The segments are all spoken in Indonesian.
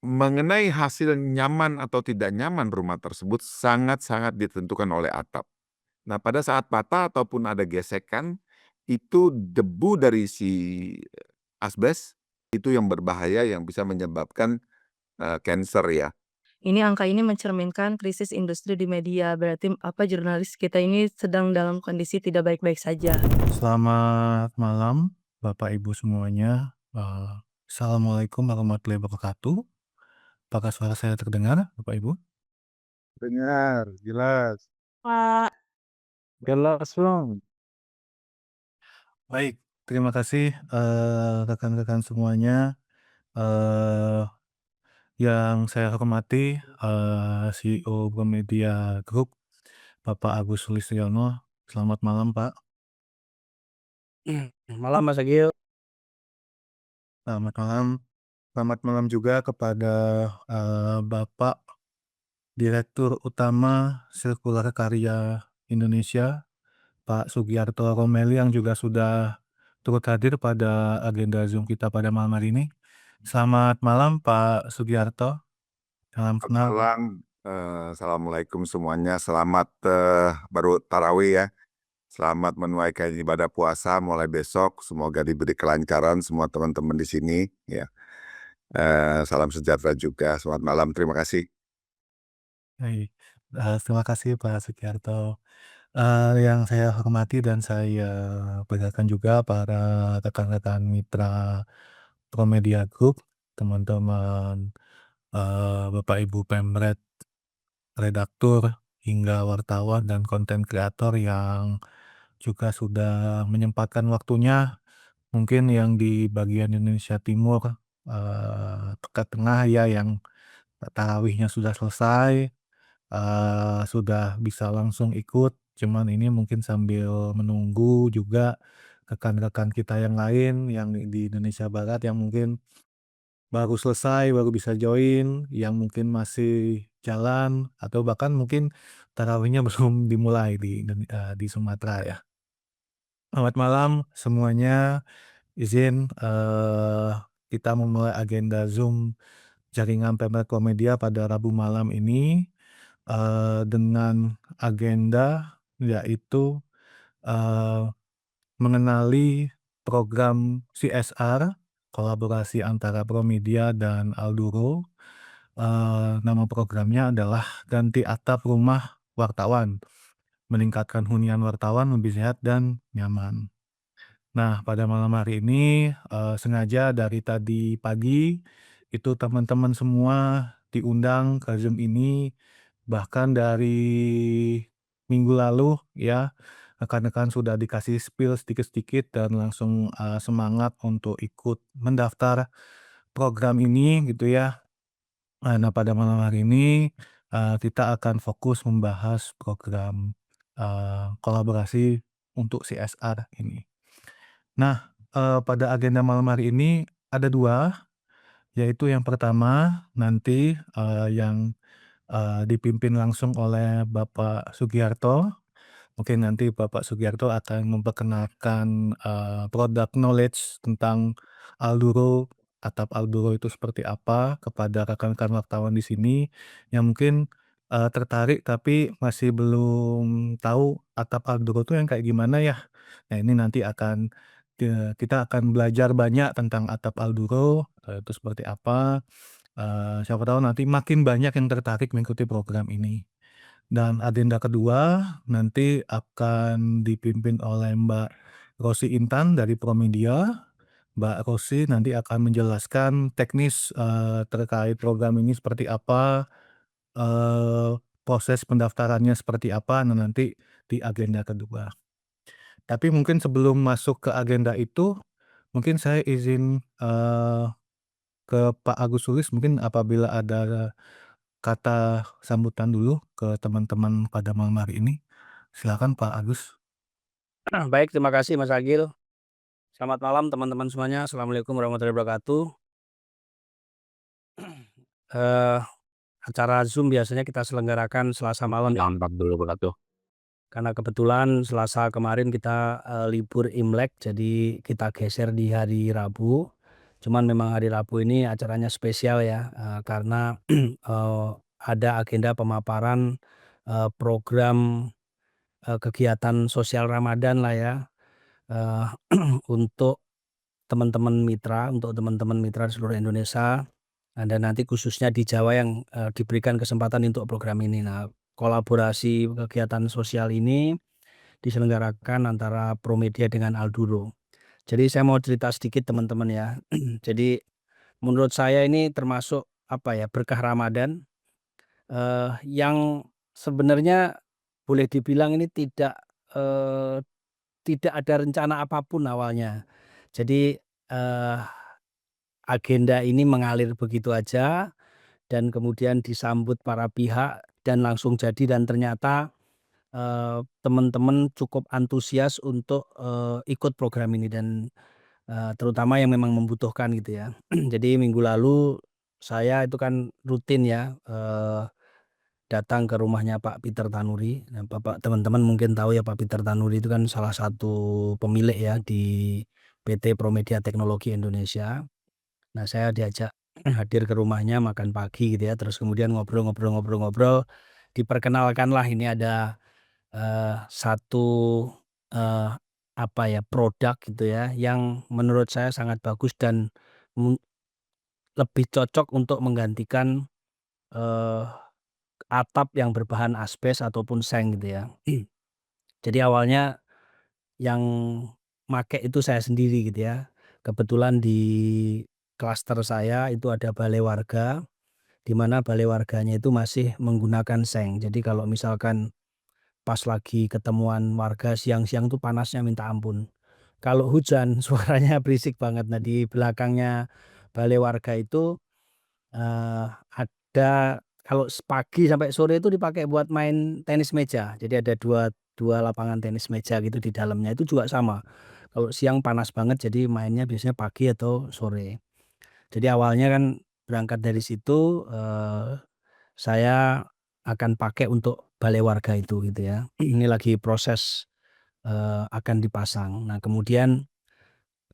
Mengenai hasil nyaman atau tidak nyaman rumah tersebut sangat-sangat ditentukan oleh atap. Nah, pada saat patah ataupun ada gesekan, itu debu dari si asbes itu yang berbahaya yang bisa menyebabkan kanser ya. Ini angka ini mencerminkan krisis industri di media, berarti jurnalis kita ini sedang dalam kondisi tidak baik-baik saja. Selamat malam, Bapak Ibu semuanya. Assalamualaikum warahmatullahi wabarakatuh. Apakah suara saya terdengar, Bapak Ibu? Dengar, jelas. Pak. Jelas dong. Baik, terima kasih rekan-rekan semuanya. eh yang saya hormati CEO Gramedia Group, Bapak Agus Sulistiono. Selamat malam, Pak. Malam Mas Agil. Selamat malam. Selamat malam juga kepada Bapak Direktur Utama Sirkular Karya Indonesia, Pak Sugiarto Romeli, yang juga sudah turut hadir pada agenda Zoom kita pada malam hari ini. Selamat malam Pak Sugiarto, salam Selamat kenal. malam, assalamualaikum semuanya. Selamat baru tarawih ya. Selamat menunaikan ibadah puasa mulai besok. Semoga diberi kelancaran semua teman-teman di sini. Ya, salam sejahtera juga. Selamat malam. Terima kasih. Baik, terima kasih Pak Sugiarto. Yang saya hormati dan saya banggakan juga para rekan-rekan mitra Promedia Group, teman-teman Bapak Ibu Pemret, redaktur, hingga wartawan dan konten kreator yang juga sudah menyempatkan waktunya, mungkin yang di bagian Indonesia Timur, ke tengah ya, yang tarawihnya sudah selesai, sudah bisa langsung ikut, cuman ini mungkin sambil menunggu juga rekan-rekan kita yang lain yang di Indonesia Barat yang mungkin baru selesai, baru bisa join, yang mungkin masih jalan, atau bahkan mungkin tarawihnya belum dimulai di Sumatera ya. Selamat malam semuanya, izin kita memulai agenda Zoom Jaringan Pemret Komedia pada Rabu malam ini, dengan agenda yaitu eee, mengenali program CSR, kolaborasi antara Promedia dan Alduro. Nama programnya adalah Ganti Atap Rumah Wartawan, meningkatkan hunian wartawan lebih sehat dan nyaman. Nah, pada malam hari ini, sengaja dari tadi pagi, itu teman-teman semua diundang ke Zoom ini, bahkan dari minggu lalu ya, rekan-rekan sudah dikasih spill sedikit-sedikit dan langsung, semangat untuk ikut mendaftar program ini gitu ya. Nah, pada malam hari ini, kita akan fokus membahas program, kolaborasi untuk CSR ini. Nah, pada agenda malam hari ini ada 2, yaitu yang pertama nanti, yang, dipimpin langsung oleh Bapak Sugiarto. Mungkin nanti Bapak Sugiarto akan memperkenalkan, product knowledge tentang Alduro, atap Alduro itu seperti apa kepada rekan-rekan wartawan di sini yang mungkin, tertarik tapi masih belum tahu atap Alduro itu yang kayak gimana ya. Nah, ini nanti akan kita akan belajar banyak tentang atap Alduro, itu seperti apa, siapa tahu nanti makin banyak yang tertarik mengikuti program ini. Dan agenda kedua nanti akan dipimpin oleh Mbak Rosi Intan dari Promedia. Mbak Rosi nanti akan menjelaskan teknis, terkait program ini seperti apa, proses pendaftarannya seperti apa, nah nanti di agenda kedua. Tapi mungkin sebelum masuk ke agenda itu, mungkin saya izin, ke Pak Agus Sulis, mungkin apabila ada kata sambutan dulu ke teman-teman pada malam hari ini. Silakan Pak Agus. Baik, terima kasih Mas Agil. Selamat malam teman-teman semuanya. Assalamualaikum warahmatullahi wabarakatuh. Eh, Acara Zoom biasanya kita selenggarakan Selasa malam ya, karena kebetulan Selasa kemarin kita libur Imlek, jadi kita geser di hari Rabu. Cuman memang hari Rabu ini acaranya spesial ya, karena ada agenda pemaparan, program, kegiatan sosial Ramadan lah ya, eee, untuk untuk teman-teman mitra di seluruh Indonesia, dan nanti khususnya di Jawa yang, diberikan kesempatan untuk program ini. Nah, kolaborasi kegiatan sosial ini diselenggarakan antara Promedia dengan Alduro. Jadi saya mau cerita sedikit teman-teman ya. Jadi menurut saya ini termasuk apa ya, berkah Ramadan, yang sebenarnya boleh dibilang ini eee, tidak ada rencana apapun awalnya. Jadi, agenda ini mengalir begitu aja dan kemudian disambut para pihak dan langsung jadi dan ternyata, teman-teman cukup antusias untuk, ikut program ini dan, terutama yang memang membutuhkan gitu ya. Jadi minggu lalu saya itu kan rutin ya, datang ke rumahnya Pak Peter Tanuri. Nah, teman-teman mungkin tahu ya Pak Peter Tanuri itu kan salah satu pemilik ya di PT Promedia Teknologi Indonesia. Nah, saya diajak hadir ke rumahnya makan pagi gitu ya, terus kemudian ngobrol, diperkenalkanlah ini ada, satu, eee, apa ya, produk gitu ya yang menurut saya sangat bagus dan mu lebih cocok untuk menggantikan, eee, atap yang berbahan asbes ataupun seng gitu ya. Jadi awalnya yang make itu saya sendiri gitu ya. Kebetulan di klaster saya itu ada balai warga, di mana balai warganya itu masih menggunakan seng. Jadi kalau misalkan pas lagi ketemuan warga siang-siang tuh panasnya minta ampun. Kalau hujan suaranya berisik banget. Nah, di belakangnya balai warga itu, ada kalau pagi sampai sore itu dipakai buat main tenis meja. Jadi ada dua dua lapangan tenis meja gitu di dalamnya, itu juga sama. Kalau siang panas banget jadi mainnya biasanya pagi atau sore. Jadi awalnya kan berangkat dari situ, saya akan pakai untuk balai warga itu gitu ya. Ini lagi proses, akan dipasang. Nah, kemudian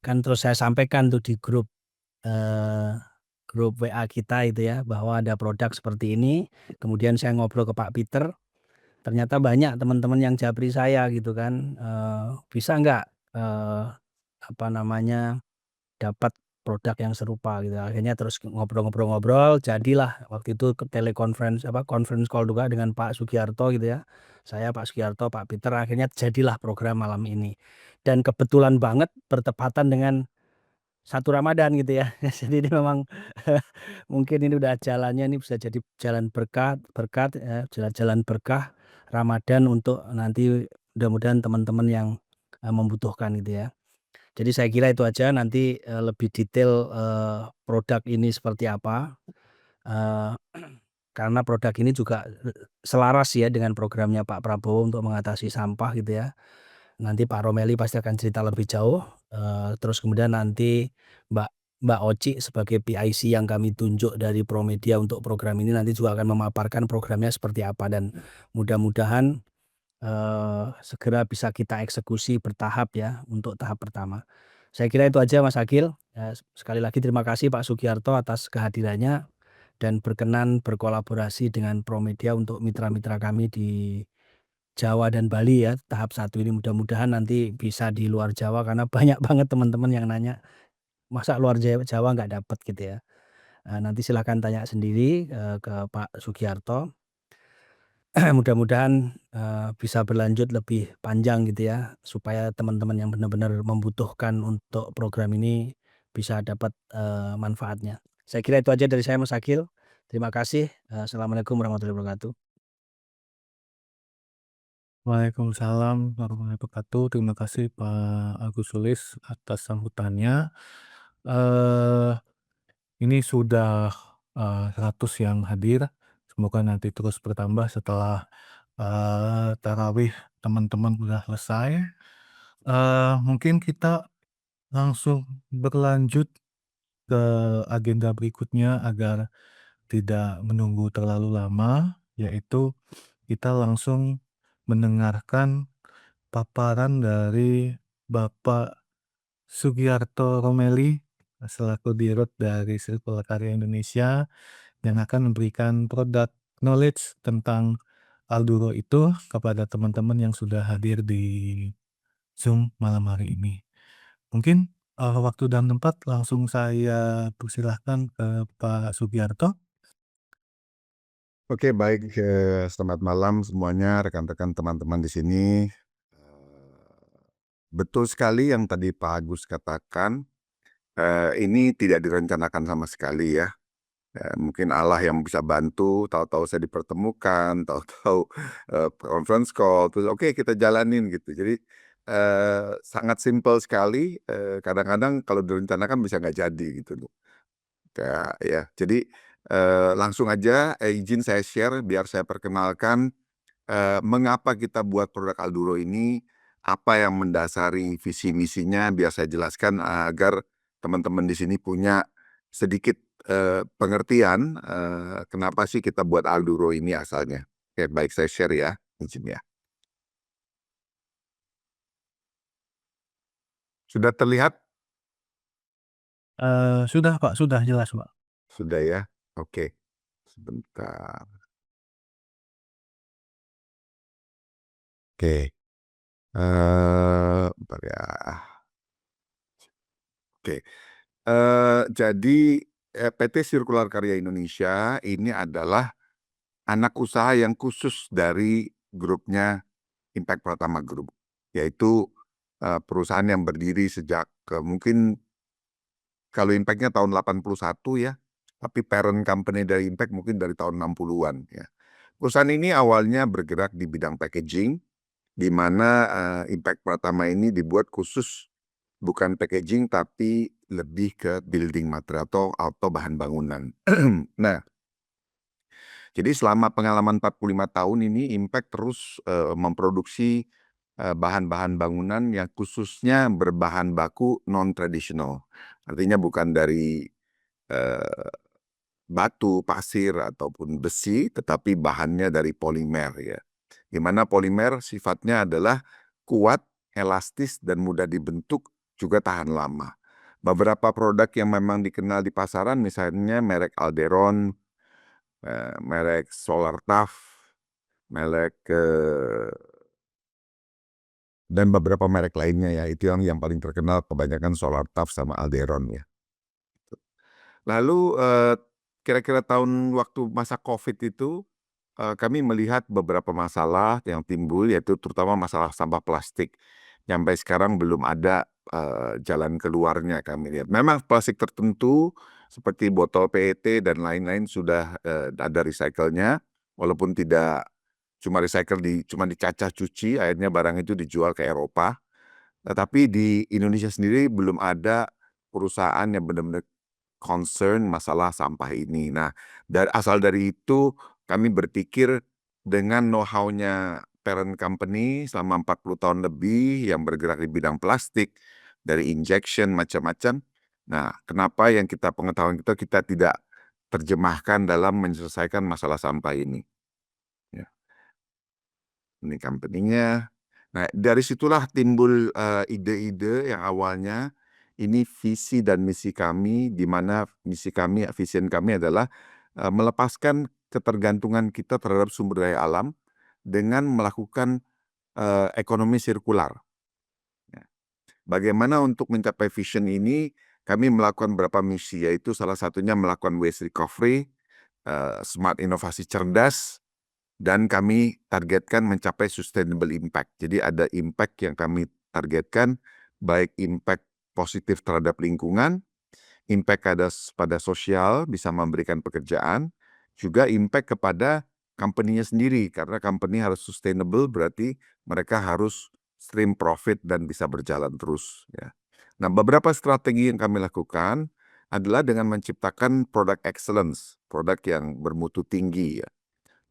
kan terus saya sampaikan tuh di eee, grup WA kita itu ya, bahwa ada produk seperti ini. Kemudian saya ngobrol ke Pak Peter, ternyata banyak teman-teman yang japri saya gitu kan, "Bisa nggak, eee, apa namanya, dapat produk yang serupa?" Gitu. Akhirnya terus ngobrol-ngobrol-ngobrol, jadilah waktu itu ke conference call juga dengan Pak Sugiarto gitu ya. Saya, Pak Sugiarto, Pak Peter, akhirnya jadilah program malam ini. Dan kebetulan banget bertepatan dengan 1 Ramadan gitu ya. Jadi ini memang mungkin ini udah jalannya ini bisa jadi jalan berkat ya, jalan berkah Ramadan untuk nanti mudah-mudahan teman-teman yang, membutuhkan gitu ya. Jadi saya kira itu aja nanti, lebih detail, produk ini seperti apa, eee, karena produk ini juga, selaras ya dengan programnya Pak Prabowo untuk mengatasi sampah gitu ya. Nanti Pak Romeli pasti akan cerita lebih jauh, terus kemudian nanti Mbak Mbak Oci sebagai PIC yang kami tunjuk dari Promedia untuk program ini nanti juga akan memaparkan programnya seperti apa dan mudah-mudahan, segera bisa kita eksekusi bertahap ya untuk tahap pertama. Saya kira itu aja Mas Akil, sekali lagi terima kasih Pak Sugiarto atas kehadirannya dan berkenan berkolaborasi dengan Promedia untuk mitra-mitra kami di Jawa dan Bali ya, tahap 1 ini mudah-mudahan nanti bisa di luar Jawa karena banyak banget teman-teman yang nanya, "Masa luar Jawa nggak dapat?" Gitu ya. Nanti silahkan tanya sendiri, ke Pak Sugiarto. Mudah-mudahan, bisa berlanjut lebih panjang gitu ya, supaya teman-teman yang benar-benar membutuhkan untuk program ini bisa dapat, manfaatnya. Saya kira itu aja dari saya Mas Akil. Terima kasih. Assalamualaikum warahmatullahi wabarakatuh. Waalaikumsalam warahmatullahi wabarakatuh. Terima kasih Pak Agus Sulis atas sambutannya. Eee, ini sudah, 100 yang hadir, semoga nanti terus bertambah setelah, tarawih teman-teman udah selesai. Mungkin kita langsung berlanjut ke agenda berikutnya agar tidak menunggu terlalu lama, yaitu kita langsung mendengarkan paparan dari Bapak Sugiarto Romeli selaku Dirut dari Sirkular Karya Indonesia yang akan memberikan produk knowledge tentang Alduro itu kepada teman-teman yang sudah hadir di Zoom malam hari ini. Mungkin, waktu dan tempat langsung saya persilahkan ke Pak Sugiarto. Oke, baik, selamat malam semuanya, rekan-rekan teman-teman di sini. Betul sekali yang tadi Pak Agus katakan, ini tidak direncanakan sama sekali ya. Mungkin Allah yang bisa bantu, tahu-tahu saya dipertemukan, tahu-tahu, conference call, terus oke kita jalanin gitu. Jadi, sangat simpel sekali, kadang-kadang kalau direncanakan bisa nggak jadi gitu loh. Kayak ya, jadi, langsung aja, izin saya share biar saya perkenalkan, mengapa kita buat produk Alduro ini, apa yang mendasari visi misinya, biar saya jelaskan agar teman-teman di sini punya sedikit, pengertian, kenapa sih kita buat Alduro ini asalnya. Oke, baik saya share ya, izin ya. Sudah terlihat? Sudah Pak, sudah jelas Pak. Sudah ya? Oke, sebentar. Oke, bentar ya. Oke. Jadi, PT Sirkular Karya Indonesia ini adalah anak usaha yang khusus dari grupnya Impact Pratama Group, yaitu, perusahaan yang berdiri sejak, mungkin kalau Impact-nya tahun 81 ya, tapi parent company dari Impact mungkin dari tahun 60-an ya. Perusahaan ini awalnya bergerak di bidang packaging, di mana, Impact Pratama ini dibuat khusus bukan packaging tapi lebih ke building material atau bahan bangunan. Nah, jadi selama pengalaman 45 tahun ini Impact terus, memproduksi, bahan-bahan bangunan yang khususnya berbahan baku non-tradisional. Artinya bukan dari, eee, batu, pasir, ataupun besi, tetapi bahannya dari polimer ya. Di mana polimer sifatnya adalah kuat, elastis, dan mudah dibentuk, juga tahan lama. Beberapa produk yang memang dikenal di pasaran misalnya merek Alderon, merek Solar Tough, merek, dan beberapa merek lainnya ya, itu yang paling terkenal kebanyakan Solar Tough sama Alderon ya. Lalu, kira-kira tahun waktu masa Covid itu, kami melihat beberapa masalah yang timbul, yaitu terutama masalah sampah plastik. Sampai sekarang belum ada, jalan keluarnya kami lihat. Memang plastik tertentu seperti botol PET dan lain-lain sudah, ada recycle-nya, walaupun tidak cuma recycle cuma dicacah cuci, akhirnya barang itu dijual ke Eropa. Tetapi di Indonesia sendiri belum ada perusahaan yang benar-benar concern masalah sampah ini. Nah, asal dari itu kami berpikir dengan know-how-nya parent company selama 40 tahun lebih yang bergerak di bidang plastik, dari injection macam-macam. Nah, kenapa yang pengetahuan kita tidak terjemahkan dalam menyelesaikan masalah sampah ini, ya. Ini company-nya. Nah, dari situlah timbul, ide-ide yang awalnya ini visi dan misi kami, di mana vision kami adalah, melepaskan ketergantungan kita terhadap sumber daya alam dengan melakukan, ekonomi sirkular, ya. Bagaimana untuk mencapai vision ini, kami melakukan beberapa misi, yaitu salah satunya melakukan waste recovery, smart inovasi cerdas, dan kami targetkan mencapai sustainable impact. Jadi ada impact yang kami targetkan, baik impact positif terhadap lingkungan, impact pada sosial, bisa memberikan pekerjaan, juga impact kepada company-nya sendiri, karena company harus sustainable, berarti mereka harus stream profit dan bisa berjalan terus ya. Nah, beberapa strategi yang kami lakukan adalah dengan menciptakan product excellence, produk yang bermutu tinggi ya.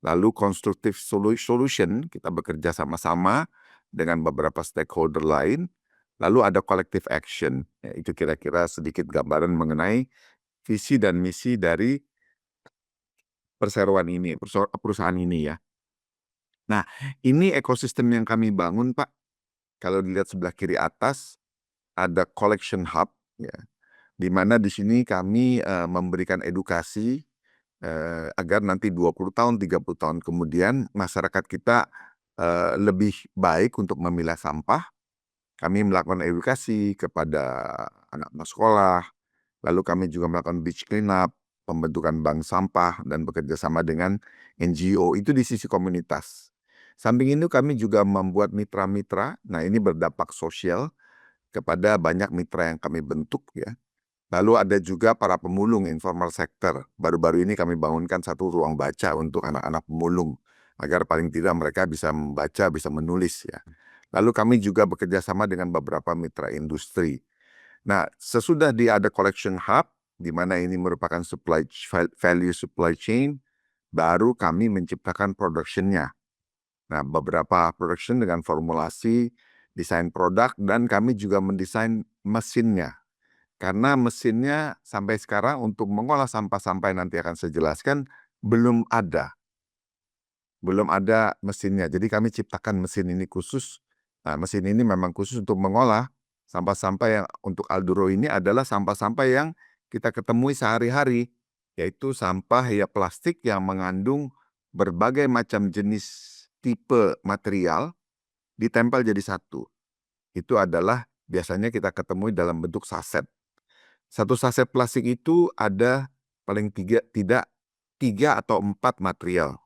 Lalu constructive solution, kita bekerja sama-sama dengan beberapa stakeholder lain. Lalu ada collective action, ya, itu kira-kira sedikit gambaran mengenai visi dan misi dari perseroan ini, perusahaan ini ya. Nah, ini ekosistem yang kami bangun Pak. Kalau dilihat sebelah kiri atas, ada collection hub, ya. di mana di sini kami memberikan edukasi agar nanti 20 tahun, 30 tahun kemudian masyarakat kita lebih baik untuk memilah sampah. Kami melakukan edukasi kepada anak-anak sekolah, lalu kami juga melakukan beach cleanup, pembentukan bank sampah, dan bekerja sama dengan NGO, itu di sisi komunitas. Samping itu kami juga membuat mitra-mitra, nah ini berdampak sosial kepada banyak mitra yang kami bentuk ya. Lalu ada juga para pemulung informal sector. Baru-baru ini kami bangunkan satu ruang baca untuk anak-anak pemulung, agar paling tidak mereka bisa membaca, bisa menulis ya. Lalu kami juga bekerja sama dengan beberapa mitra industri. Nah, sesudah ada collection hub, di mana ini merupakan value supply chain, baru kami menciptakan production-nya. Nah, beberapa production dengan formulasi, desain produk, dan kami juga mendesain mesinnya. Karena mesinnya sampai sekarang untuk mengolah sampah-sampah yang nanti akan saya jelaskan, belum ada mesinnya. Jadi kami ciptakan mesin ini khusus. Nah, mesin ini memang khusus untuk mengolah sampah-sampah yang untuk Alduro ini adalah sampah-sampah yang kita ketemui sehari-hari, yaitu sampah ya plastik yang mengandung berbagai macam jenis tipe material ditempel jadi satu. Itu adalah biasanya kita ketemui dalam bentuk saset. Satu saset plastik itu ada paling tidak 3 atau 4 material.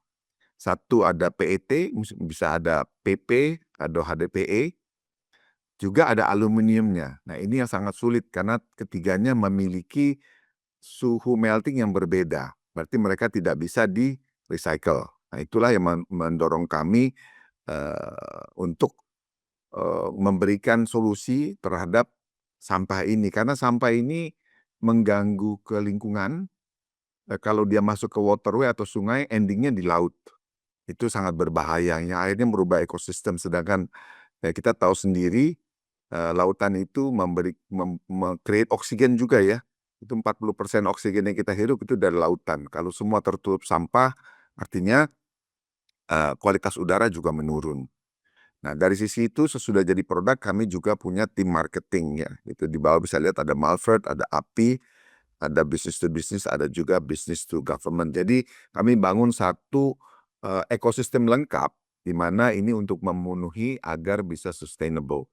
Satu ada PET, bisa ada PP atau HDPE, juga ada aluminiumnya. Nah, ini yang sangat sulit karena ketiganya memiliki suhu melting yang berbeda. Berarti mereka tidak bisa di-recycle. Nah, itulah yang mendorong kami untuk memberikan solusi terhadap sampah ini. Karena sampah ini mengganggu ke lingkungan, kalau dia masuk ke waterway atau sungai, endingnya di laut. Itu sangat berbahaya, yang akhirnya merubah ekosistem. Sedangkan kita tahu sendiri lautan itu create oksigen juga ya. Itu 40% oksigen yang kita hirup itu dari lautan. Kalau semua tertutup sampah, artinya kualitas udara juga menurun. Nah, dari sisi itu sesudah jadi produk kami juga punya tim marketing ya. Itu di bawah bisa lihat ada Malvert, ada API, ada business to business, ada juga business to government. Jadi kami bangun satu ekosistem lengkap di mana ini untuk memenuhi agar bisa sustainable.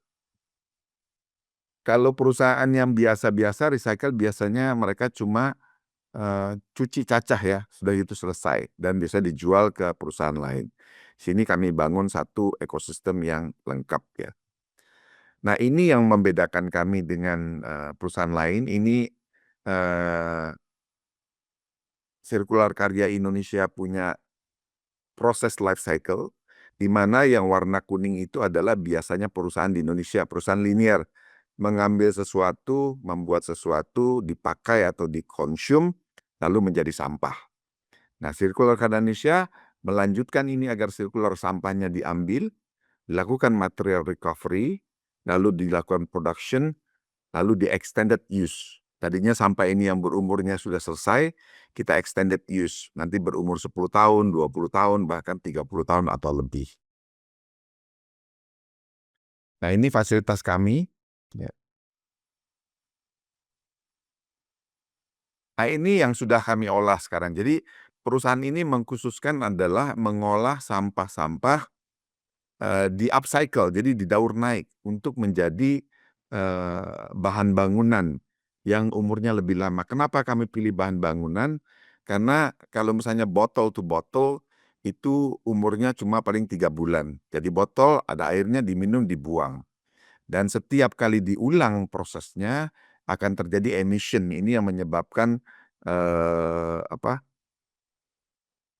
Kalau perusahaan yang biasa-biasa recycle biasanya mereka cuma cuci cacah ya, sudah itu selesai dan bisa dijual ke perusahaan lain. Sini kami bangun satu ekosistem yang lengkap ya. Nah, ini yang membedakan kami dengan perusahaan lain. Ini Sirkular Karya Indonesia punya proses life cycle, di mana yang warna kuning itu adalah biasanya perusahaan di Indonesia, perusahaan linear, mengambil sesuatu, membuat sesuatu, dipakai atau dikonsum, lalu menjadi sampah. Nah, Sirkular Karya Indonesia melanjutkan ini agar sirkular sampahnya diambil, dilakukan material recovery, lalu dilakukan production, lalu di extended use. Tadinya sampah ini yang berumurnya sudah selesai, kita extended use. Nanti berumur 10 tahun, 20 tahun, bahkan 30 tahun atau lebih. Nah, ini fasilitas kami. Ya. Nah, ini yang sudah kami olah sekarang. Jadi, perusahaan ini mengkhususkan adalah mengolah sampah-sampah di upcycle, jadi didaur naik untuk menjadi bahan bangunan yang umurnya lebih lama. Kenapa kami pilih bahan bangunan? Karena kalau misalnya botol to botol itu umurnya cuma paling 3 bulan. Jadi botol ada airnya diminum dibuang. Dan setiap kali diulang prosesnya akan terjadi emission. Ini yang menyebabkan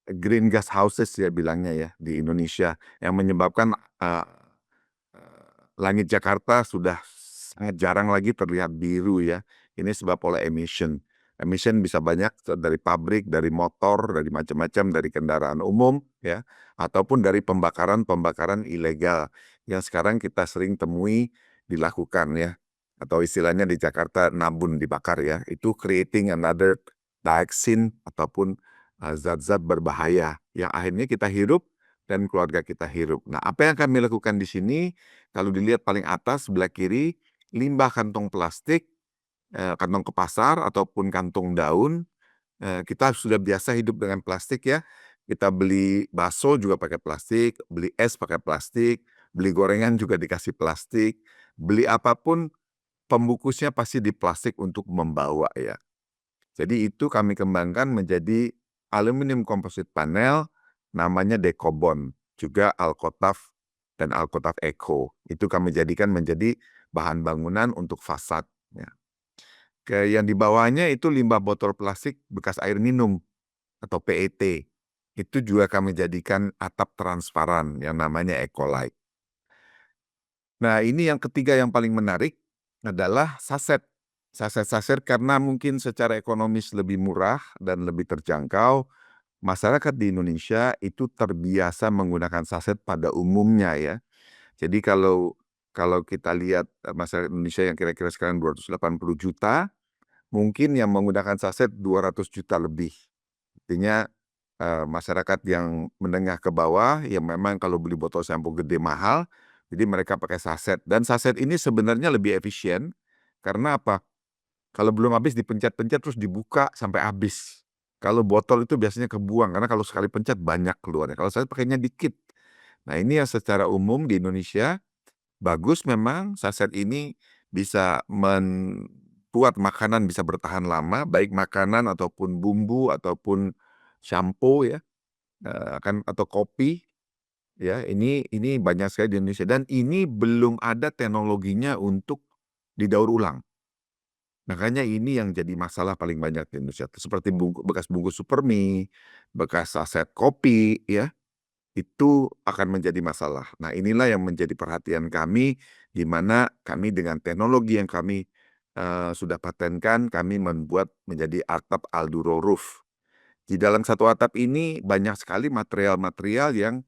green gas houses ya bilangnya ya di Indonesia, yang menyebabkan langit Jakarta sudah sangat jarang lagi terlihat biru ya. Ini sebab oleh emission. Emission bisa banyak dari pabrik, dari motor, dari macam-macam, dari kendaraan umum ya, ataupun dari pembakaran ilegal yang sekarang kita sering temui dilakukan ya, atau istilahnya di Jakarta nabun dibakar ya. Itu creating another dioxin ataupun zat-zat berbahaya yang akhirnya kita hirup dan keluarga kita hirup. Nah, apa yang kami lakukan di sini, kalau dilihat paling atas sebelah kiri, limbah kantong plastik kantong ke pasar ataupun kantong daun, kita sudah biasa hidup dengan plastik ya. Kita beli bakso juga pakai plastik, beli es pakai plastik, beli gorengan juga dikasih plastik, beli apapun pembungkusnya pasti di plastik untuk membawa ya. Jadi itu kami kembangkan menjadi aluminium composite panel, namanya Decobond, juga Alcotaf dan Alcotaf Eco. Itu kami jadikan menjadi bahan bangunan untuk fasad ya. Yang di bawahnya itu limbah botol plastik bekas air minum atau PET. Itu juga kami jadikan atap transparan yang namanya Ecolite. Nah, ini yang ketiga yang paling menarik adalah saset. Saset-saset karena mungkin secara ekonomis lebih murah dan lebih terjangkau, masyarakat di Indonesia itu terbiasa menggunakan saset pada umumnya ya. Jadi kalau kita lihat masyarakat Indonesia yang kira-kira sekarang 280 juta, mungkin yang menggunakan saset 200 juta lebih. Artinya masyarakat yang menengah ke bawah yang memang kalau beli botol sampo gede mahal, jadi mereka pakai saset. Dan saset ini sebenarnya lebih efisien karena apa? Kalau belum habis dipencet-pencet terus dibuka sampai habis. Kalau botol itu biasanya kebuang karena kalau sekali pencet banyak keluarnya. Kalau saset pakainya dikit. Nah, ini yang secara umum di Indonesia bagus memang saset ini bisa membuat makanan bisa bertahan lama, baik makanan ataupun bumbu ataupun sampo ya, atau kopi ya. Ini banyak sekali di Indonesia dan ini belum ada teknologinya untuk didaur ulang. Makanya ini yang jadi masalah paling banyak di Indonesia. Seperti bekas bungkus Supermi, bekas saset kopi ya. Itu akan menjadi masalah. Nah, inilah yang menjadi perhatian kami, di mana kami dengan teknologi yang kami sudah patenkan, kami membuat menjadi atap Alduro Roof. Di dalam satu atap ini banyak sekali material-material yang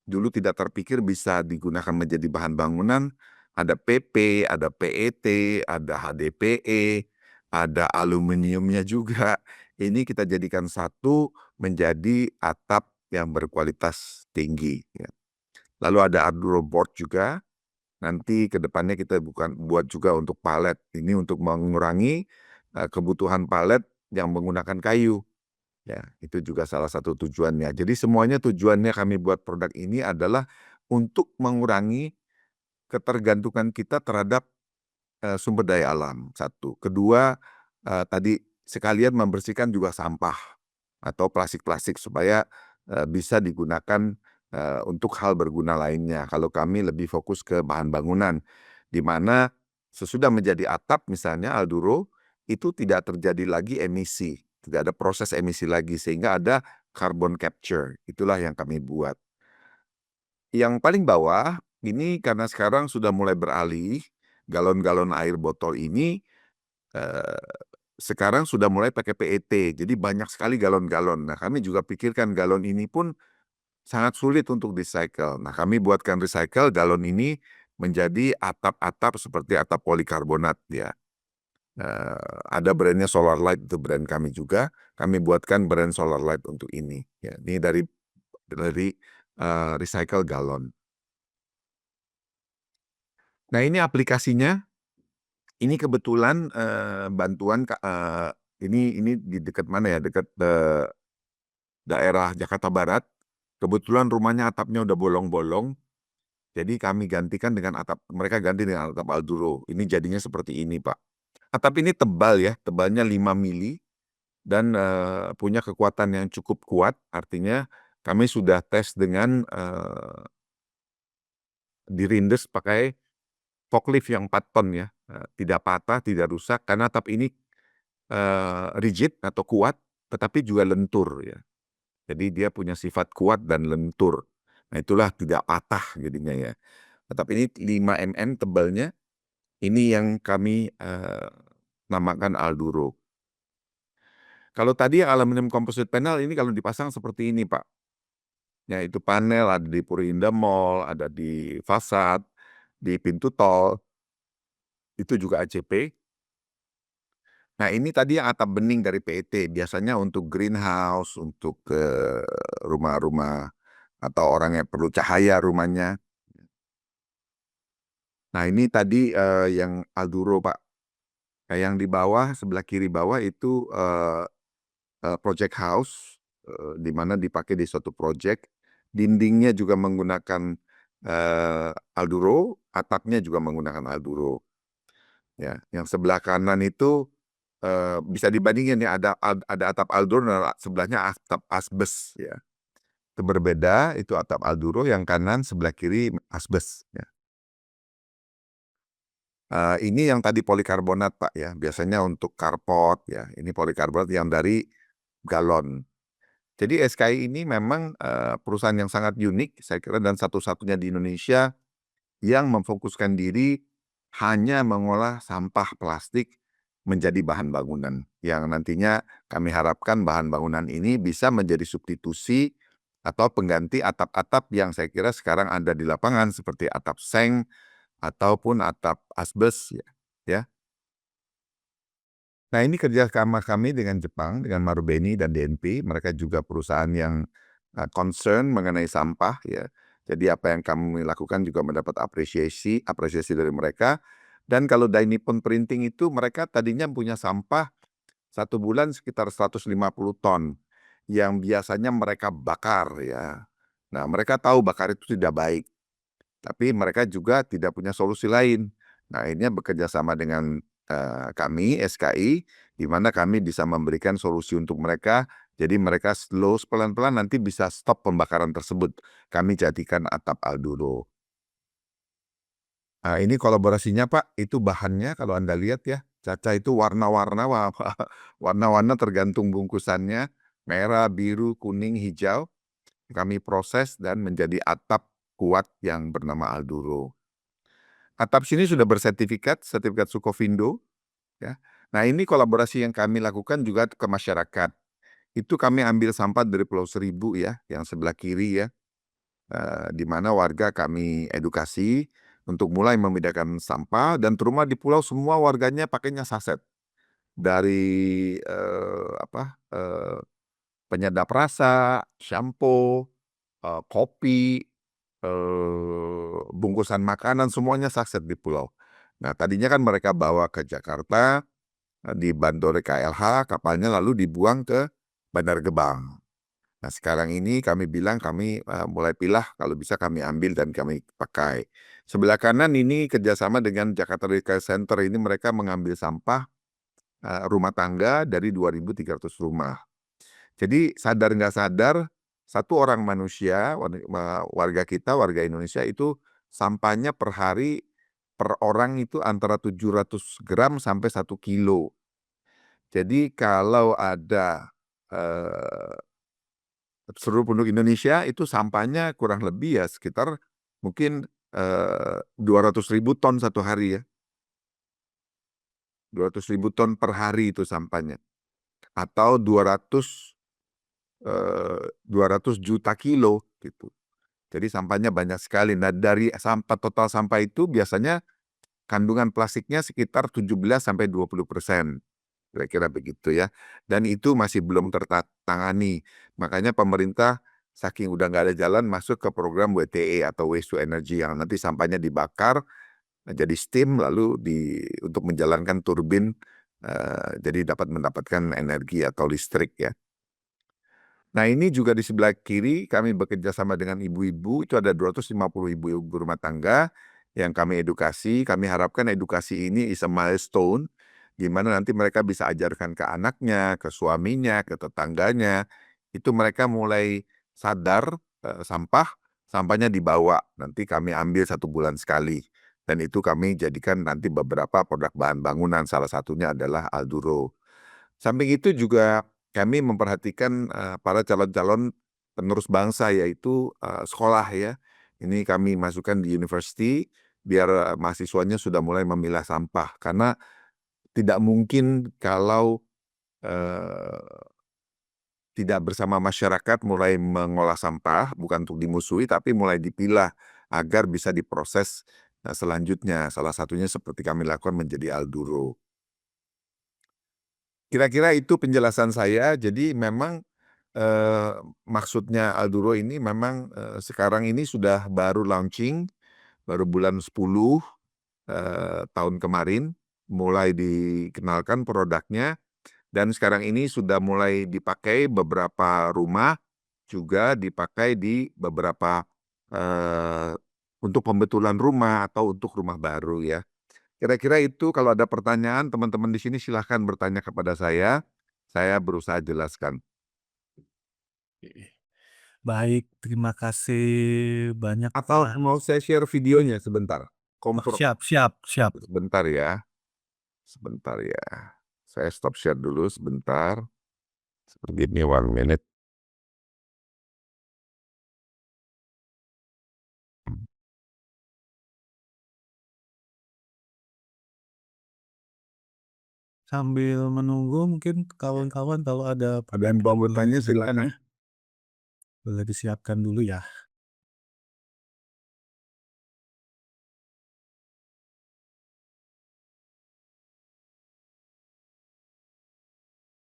dulu tidak terpikir bisa digunakan menjadi bahan bangunan. Ada PP, ada PET, ada HDPE, ada aluminiumnya juga. Ini kita jadikan satu menjadi atap yang berkualitas tinggi ya. Lalu ada Alduro board juga. Nanti ke depannya kita buat juga untuk palet. Ini untuk mengurangi kebutuhan palet yang menggunakan kayu. Ya, itu juga salah satu tujuannya. Jadi semuanya tujuannya kami buat produk ini adalah untuk mengurangi ketergantungan kita terhadap sumber daya alam, satu. Kedua, tadi sekalian membersihkan juga sampah atau plastik-plastik supaya bisa digunakan untuk hal berguna lainnya. Kalau kami lebih fokus ke bahan bangunan, di mana sesudah menjadi atap misalnya Alduro, itu tidak terjadi lagi emisi, tidak ada proses emisi lagi, sehingga ada carbon capture. Itulah yang kami buat. Yang paling bawah, ini karena sekarang sudah mulai beralih, galon-galon air botol ini sekarang sudah mulai pakai PET, jadi banyak sekali galon-galon. Nah, kami juga pikirkan galon ini pun sangat sulit untuk recycle. Nah, kami buatkan recycle galon ini menjadi atap-atap seperti atap polikarbonat ya. Ada brandnya Solar Light, itu brand kami juga. Kami buatkan brand Solar Light untuk ini. Ya, ini dari recycle galon. Nah, ini aplikasinya. Ini kebetulan bantuan ini di dekat mana ya? Dekat daerah Jakarta Barat. Kebetulan rumahnya atapnya udah bolong-bolong. Jadi kami gantikan dengan atap, mereka ganti dengan atap Alduro. Ini jadinya seperti ini, Pak. Atap ini tebal ya, tebalnya 5 mili dan punya kekuatan yang cukup kuat. Artinya kami sudah tes dengan dirindes pakai forklift yang 4 ton ya. Tidak patah, tidak rusak karena atap ini rigid atau kuat, tetapi juga lentur ya. Jadi dia punya sifat kuat dan lentur. Nah, itulah tidak patah jadinya ya. Atap ini 5 mm tebalnya. Ini yang kami namakan Alduro. Kalau tadi aluminium composite panel ini kalau dipasang seperti ini, Pak. Ya, itu panel ada di Purwinda Mall, ada di fasad, di pintu tol. Itu juga ACP. Nah, ini tadi yang atap bening dari PET, biasanya untuk greenhouse, untuk rumah-rumah atau orang yang perlu cahaya rumahnya. Nah, ini tadi yang Alduro, Pak. Nah, yang di bawah, sebelah kiri bawah itu project house, di mana dipakai di suatu project. Dindingnya juga menggunakan Alduro, atapnya juga menggunakan Alduro. Ya, yang sebelah kanan itu bisa dibandingin ya, ada atap Alduro dan sebelahnya atap asbes ya. Itu berbeda, itu atap Alduro, yang kanan sebelah kiri asbes ya. Ini yang tadi polikarbonat Pak ya, biasanya untuk carport ya, ini polikarbonat yang dari galon. Jadi SKI ini memang perusahaan yang sangat unik saya kira, dan satu-satunya di Indonesia yang memfokuskan diri hanya mengolah sampah plastik menjadi bahan bangunan, yang nantinya kami harapkan bahan bangunan ini bisa menjadi substitusi atau pengganti atap-atap yang saya kira sekarang ada di lapangan seperti atap seng ataupun atap asbes ya. Nah, ini kerjasama kami dengan Jepang, dengan Marubeni dan DNP. Mereka juga perusahaan yang concern mengenai sampah ya. Jadi apa yang kami lakukan juga mendapat apresiasi dari mereka. Dan kalau Dai Nippon Printing itu, mereka tadinya punya sampah 1 bulan sekitar 150 ton yang biasanya mereka bakar ya. Nah, mereka tahu bakar itu tidak baik, tapi mereka juga tidak punya solusi lain. Nah, akhirnya bekerja sama dengan kami SKI, di mana kami bisa memberikan solusi untuk mereka. Jadi mereka slow, pelan-pelan nanti bisa stop pembakaran tersebut. Kami jadikan atap Alduro. Nah, ini kolaborasinya Pak, itu bahannya kalau Anda lihat ya, Caca itu warna-warna, warna-warna tergantung bungkusannya, merah, biru, kuning, hijau. Kami proses dan menjadi atap kuat yang bernama Alduro. Atap sini sudah sertifikat Sukovindo ya. Nah, ini kolaborasi yang kami lakukan juga ke masyarakat. Itu kami ambil sampah dari Pulau Seribu ya, yang sebelah kiri ya, di mana warga kami edukasi untuk mulai membedakan sampah, dan terutama di pulau semua warganya pakainya saset. Dari penyedap rasa, shampoo, kopi, bungkusan makanan, semuanya saset di pulau. Nah, tadinya kan mereka bawa ke Jakarta, dibantu oleh KLH, kapalnya lalu dibuang ke Bandar Gebang. Nah, sekarang ini kami bilang kami mulai pilah, kalau bisa kami ambil dan kami pakai. Sebelah kanan ini kerjasama dengan Jakarta Recycle Center, ini mereka mengambil sampah rumah tangga dari 2.300 rumah. Jadi sadar nggak sadar, satu orang manusia, warga kita, warga Indonesia itu sampahnya per hari, per orang itu antara 700 gram sampai 1 kilo. Jadi kalau ada seluruh penduduk Indonesia itu sampahnya kurang lebih ya sekitar mungkin 200.000 ton satu hari ya. 200.000 ton per hari itu sampahnya. Atau 200 juta kilo gitu. Jadi sampahnya banyak sekali. Nah, dari total sampah itu biasanya kandungan plastiknya sekitar 17-20%. Kira-kira begitu ya. Dan itu masih belum tertangani. Makanya pemerintah saking udah nggak ada jalan masuk ke program WTE atau Waste to Energy, yang nanti sampahnya dibakar jadi steam lalu untuk menjalankan turbin, jadi dapat mendapatkan energi atau listrik ya. Nah, ini juga di sebelah kiri kami bekerja sama dengan ibu-ibu, itu ada 250 ibu-ibu rumah tangga yang kami edukasi. Kami harapkan edukasi ini is a milestone, gimana nanti mereka bisa ajarkan ke anaknya, ke suaminya, ke tetangganya. Itu mereka mulai sadar sampahnya dibawa, nanti kami ambil 1 bulan sekali. Dan itu kami jadikan nanti beberapa produk bahan bangunan, salah satunya adalah Alduro. Samping itu juga kami memperhatikan para calon-calon penerus bangsa, yaitu sekolah ya. Ini kami masukkan di university biar mahasiswanya sudah mulai memilah sampah, karena tidak mungkin kalau tidak bersama masyarakat mulai mengolah sampah, bukan untuk dimusuhi tapi mulai dipilah agar bisa diproses selanjutnya. Salah satunya seperti kami lakukan menjadi Alduro. Kira-kira itu penjelasan saya. Jadi memang maksudnya Alduro ini memang sekarang ini sudah baru launching, baru bulan 10 tahun kemarin. mulai dikenalkan produknya dan sekarang ini sudah mulai dipakai beberapa rumah, juga dipakai di beberapa untuk pembetulan rumah atau untuk rumah baru ya. Kira-kira itu kalau ada pertanyaan teman-teman di sini silahkan bertanya kepada saya berusaha jelaskan. Baik, terima kasih banyak, Atau Pak. mau saya share videonya sebentar? Oh, siap siap siap. Sebentar ya, sebentar ya. Saya stop share dulu sebentar. Give me 1 minute. Sambil menunggu mungkin kawan-kawan kalau ada Ada yang mau bertanya silakan ya. boleh disiapkan dulu ya.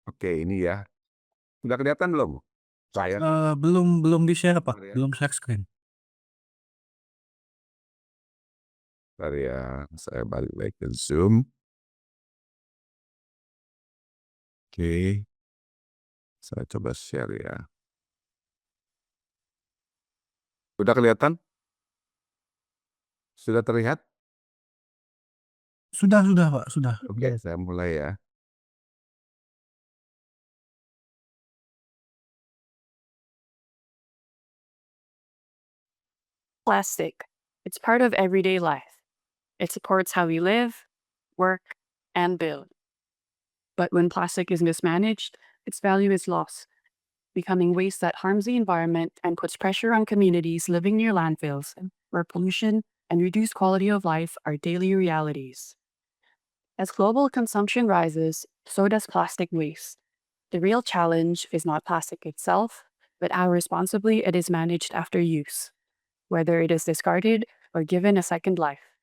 Oke, ini ya. Sudah kelihatan belum? Saya. Belum di-share, Pak, Bentar ya. belum share screen. Bentar ya, saya balik lagi ke Zoom. Oke. Saya coba share ya. Sudah kelihatan? Sudah terlihat? Sudah, Pak, sudah. Oke, saya mulai ya. Plastic. It's part of everyday life. It supports how we live, work, and build. But when plastic is mismanaged, its value is lost, becoming waste that harms the environment and puts pressure on communities living near landfills, where pollution and reduced quality of life are daily realities. As global consumption rises, so does plastic waste. The real challenge is not plastic itself, but how responsibly it is managed after use, whether it is discarded or given a second life.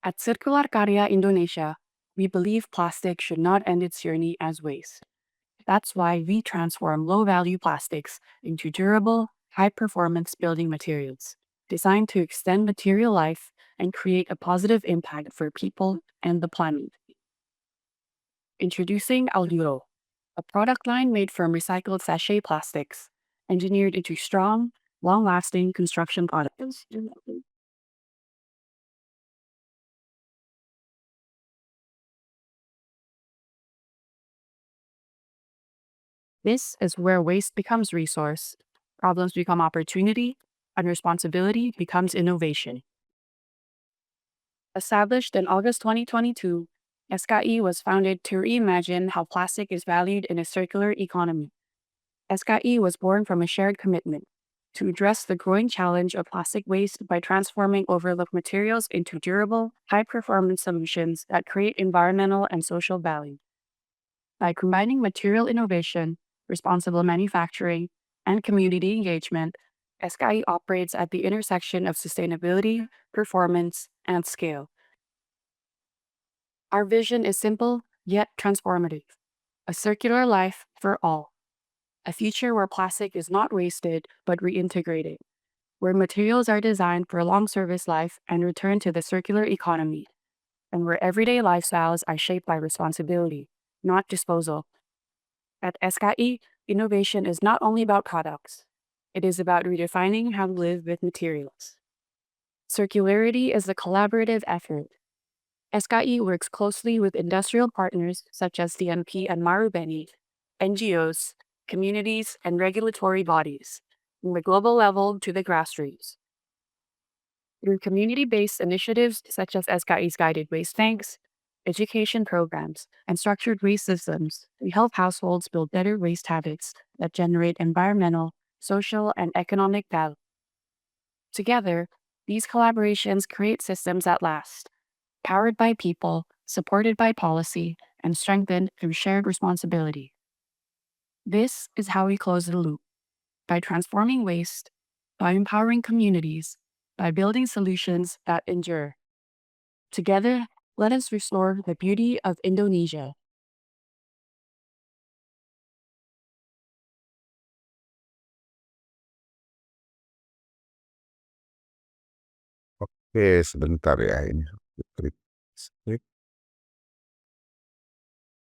At Circular Karya Indonesia, we believe plastic should not end its journey as waste. That's why we transform low-value plastics into durable, high-performance building materials, designed to extend material life and create a positive impact for people and the planet. Introducing Alduro, a product line made from recycled sachet plastics, engineered into strong, long-lasting construction products. This is where waste becomes resource, problems become opportunity, and responsibility becomes innovation. Established in August 2022, SKI was founded to reimagine how plastic is valued in a circular economy. SKI was born from a shared commitment to address the growing challenge of plastic waste by transforming overlooked materials into durable, high-performance solutions that create environmental and social value. By combining material innovation, responsible manufacturing, and community engagement, SKI operates at the intersection of sustainability, performance, and scale. Our vision is simple yet transformative: a circular life for all. A future where plastic is not wasted but reintegrated, where materials are designed for long service life and return to the circular economy, and where everyday lifestyles are shaped by responsibility, not disposal. At SKI, innovation is not only about products, it is about redefining how we live with materials. Circularity is a collaborative effort. SKI works closely with industrial partners such as DNP and Marubeni, NGOs, communities, and regulatory bodies, from the global level to the grassroots. Through community-based initiatives such as SKI's guided waste tanks, education programs, and structured waste systems, we help households build better waste habits that generate environmental, social, and economic value. Together, these collaborations create systems that last, powered by people, supported by policy, and strengthened through shared responsibility. This is how we close the loop: by transforming waste, by empowering communities, by building solutions that endure. Together, let us restore the beauty of Indonesia. Oke, sebentar ya ini.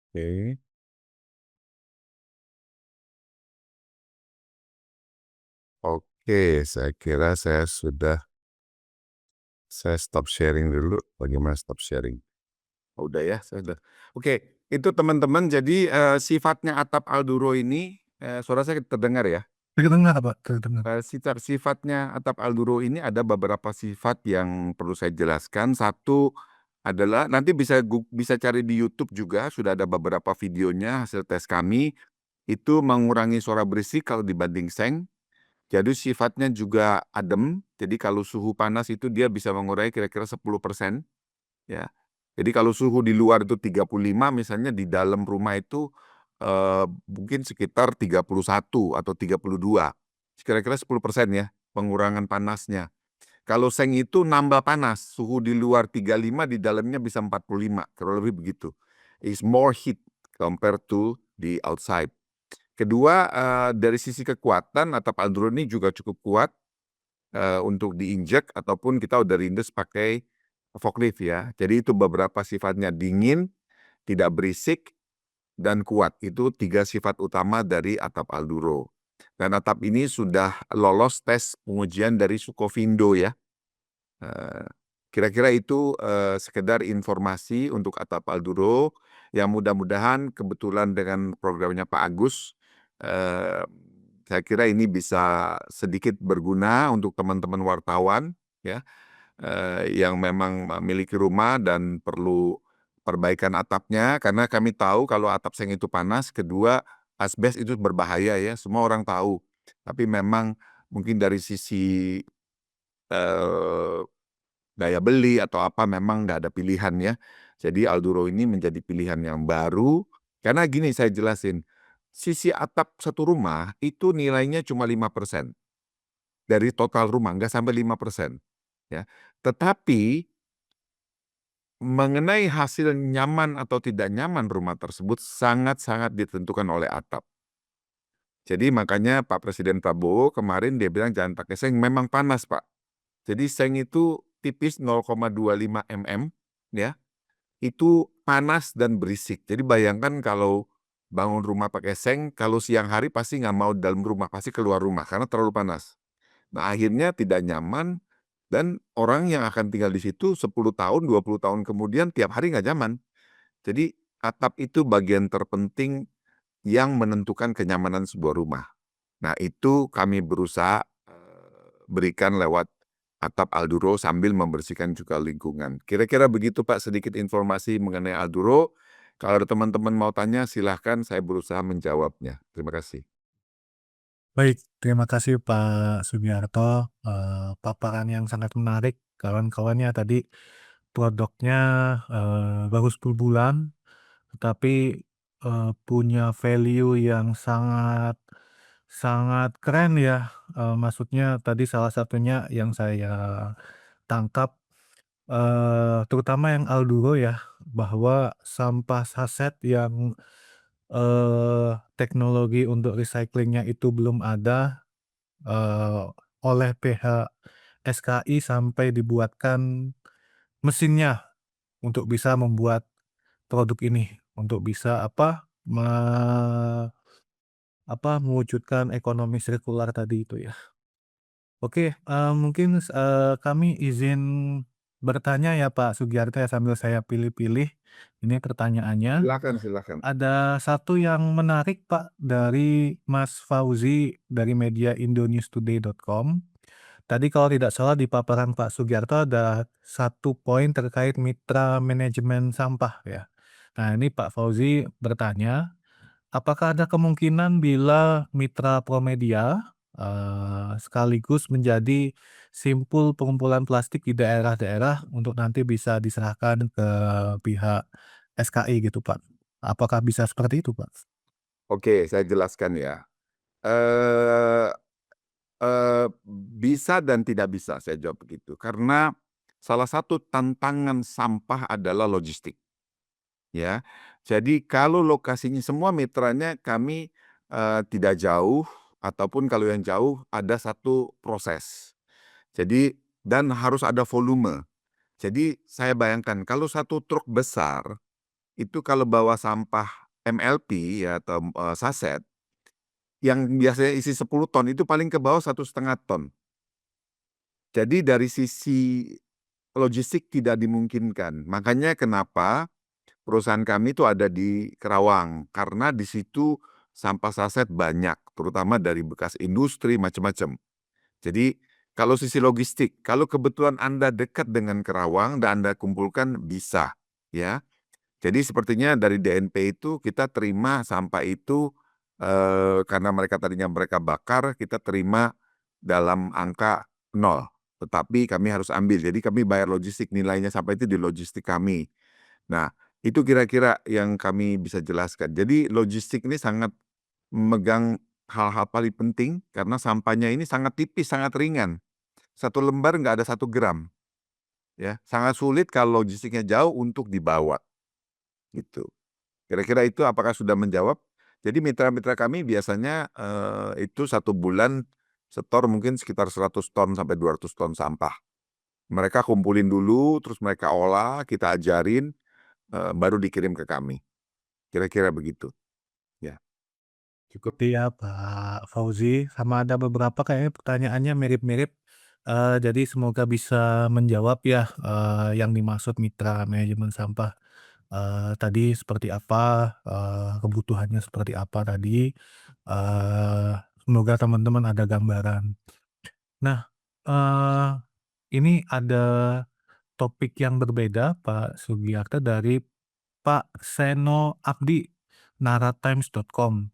Oke. Oke, saya kira saya stop sharing dulu. Bagaimana stop sharing? Oh, udah ya, saya udah. Oke, itu teman-teman jadi, sifatnya atap Alduro ini, suara saya terdengar ya? Terdengar Pak, terdengar. Sifatnya atap Alduro ini ada beberapa sifat yang perlu saya jelaskan. Satu adalah nanti bisa cari di YouTube juga, sudah ada beberapa videonya hasil tes kami, itu mengurangi suara berisik kalau dibanding seng. Jadi sifatnya juga adem, jadi kalau suhu panas itu dia bisa mengurangi kira-kira 10%, ya. Jadi kalau suhu di luar itu 35 misalnya, di dalam rumah itu, mungkin sekitar 31 atau 32, kira-kira 10% ya pengurangan panasnya. Kalau seng itu nambah panas, suhu di luar 35, di dalamnya bisa 45, kurang lebih begitu. Is more heat compared to the outside. Kedua, dari sisi kekuatan atap Alduro ini juga cukup kuat, untuk diinjek ataupun kita udah rindes pakai forklift ya. Jadi itu beberapa sifatnya, dingin, tidak berisik, dan kuat. Itu 3 sifat utama dari atap Alduro. Dan atap ini sudah lolos tes pengujian dari Sukovindo ya. Kira-kira itu, sekedar informasi untuk atap Alduro, yang mudah-mudahan kebetulan dengan programnya Pak Agus, saya kira ini bisa sedikit berguna untuk teman-teman wartawan ya, yang memang memiliki rumah dan perlu perbaikan atapnya, karena kami tahu kalau atap seng itu panas. Kedua, asbes itu berbahaya ya, semua orang tahu. Tapi memang mungkin dari sisi, eee daya beli atau apa memang nggak ada pilihan ya. Jadi Alduro ini menjadi pilihan yang baru, karena gini saya jelasin, sisi atap satu rumah itu nilainya cuma 5% dari total rumah, nggak sampai 5% ya. Tetapi mengenai hasil nyaman atau tidak nyaman rumah tersebut sangat-sangat ditentukan oleh atap. Jadi makanya Pak Presiden Prabowo kemarin dia bilang jangan pakai seng, memang panas Pak. Jadi seng itu tipis 0,25 mm ya, itu panas dan berisik. Jadi bayangkan kalau bangun rumah pakai seng, kalau siang hari pasti nggak mau dalam rumah, pasti keluar rumah karena terlalu panas. Nah akhirnya tidak nyaman, dan orang yang akan tinggal di situ 10 tahun, 20 tahun kemudian tiap hari nggak nyaman. Jadi atap itu bagian terpenting yang menentukan kenyamanan sebuah rumah. Nah itu kami berusaha, berikan lewat atap Alduro sambil membersihkan juga lingkungan. Kira-kira begitu Pak, sedikit informasi mengenai Alduro. Kalau ada teman-teman mau tanya silahkan, saya berusaha menjawabnya. Terima kasih. Baik, terima kasih Pak Sugiarto, paparan yang sangat menarik. Kawan-kawannya tadi produknya, baru 10 bulan, tetapi, punya value yang sangat sangat keren ya. Maksudnya tadi salah satunya yang saya tangkap, terutama yang Alduro ya, bahwa sampah saset yang, teknologi untuk recycling-nya itu belum ada, eee, oleh pihak SKI sampai dibuatkan mesinnya untuk bisa membuat produk ini, untuk bisa mewujudkan ekonomi sirkular tadi itu ya. Oke, mungkin kami izin bertanya ya Pak Sugiarto ya, sambil saya pilih-pilih ini pertanyaannya. Silakan, silakan. Ada satu yang menarik Pak dari Mas Fauzi dari media indonewstoday.com. Tadi kalau tidak salah di paparan Pak Sugiarto ada satu poin terkait mitra manajemen sampah ya. Nah ini Pak Fauzi bertanya, apakah ada kemungkinan bila mitra Promedia, sekaligus menjadi simpul pengumpulan plastik di daerah-daerah untuk nanti bisa diserahkan ke pihak SKI gitu Pak? Apakah bisa seperti itu Pak? Oke, saya jelaskan ya. Eee bisa dan tidak bisa, saya jawab begitu. Karena salah satu tantangan sampah adalah logistik, ya. Jadi kalau lokasinya semua mitranya kami, tidak jauh, ataupun kalau yang jauh ada satu proses. Jadi dan harus ada volume. Jadi saya bayangkan kalau satu truk besar itu kalau bawa sampah MLP ya atau saset, yang biasanya isi 10 ton itu paling ke bawah 1,5 ton. Jadi dari sisi logistik tidak dimungkinkan. Makanya kenapa perusahaan kami itu ada di Kerawang, karena di situ sampah saset banyak, terutama dari bekas industri macam-macam. Jadi kalau sisi logistik, kalau kebetulan Anda dekat dengan Kerawang dan Anda kumpulkan bisa, ya. Jadi sepertinya dari DNP itu kita terima sampah itu karena mereka mereka bakar, kita terima dalam angka 0. Tetapi kami harus ambil. Jadi kami bayar logistik, nilainya sampah itu di logistik kami. Nah, itu kira-kira yang kami bisa jelaskan. Jadi logistik ini sangat memegang hal-hal paling penting karena sampahnya ini sangat tipis, sangat ringan. 1 lembar nggak ada 1 gram. Ya, sangat sulit kalau logistiknya jauh untuk dibawa. Gitu. Kira-kira itu apakah sudah menjawab? Jadi mitra-mitra kami biasanya itu 1 bulan setor mungkin sekitar 100 ton sampai 200 ton sampah. Mereka kumpulin dulu, terus mereka olah, kita ajarin, baru dikirim ke kami. Kira-kira begitu. Ya. Cukup ya Pak Fauzi, sama ada beberapa kayaknya pertanyaannya mirip-mirip, jadi semoga bisa menjawab ya, yang dimaksud mitra manajemen sampah, tadi seperti apa, kebutuhannya seperti apa tadi, semoga teman-teman ada gambaran. Nah, eee, ini ada topik yang berbeda Pak Sugiarto dari Pak Seno Abdi, naratimes.com.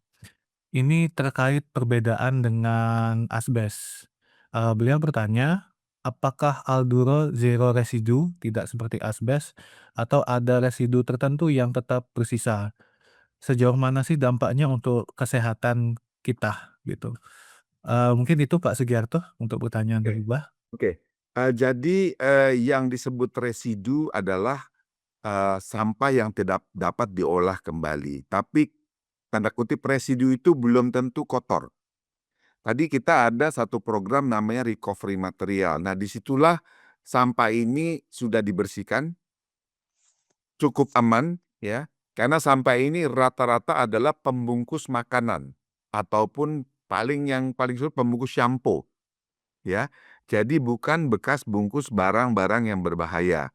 Ini terkait perbedaan dengan asbes. Beliau bertanya, apakah Alduro zero residu, tidak seperti asbes, atau ada residu tertentu yang tetap bersisa? Sejauh mana sih dampaknya untuk kesehatan kita, gitu? Mungkin itu Pak Sugiarto untuk pertanyaan Oke. dari Mbah. Oke. Jadi yang disebut residu adalah sampah yang tidak dapat diolah kembali. Tapi tanda kutip residu itu belum tentu kotor. Tadi kita ada satu program namanya recovery material. Nah, disitulah sampah ini sudah dibersihkan, cukup aman, ya. Karena sampah ini rata-rata adalah pembungkus makanan ataupun yang paling sulit pembungkus shampoo, ya. Jadi bukan bekas bungkus barang-barang yang berbahaya.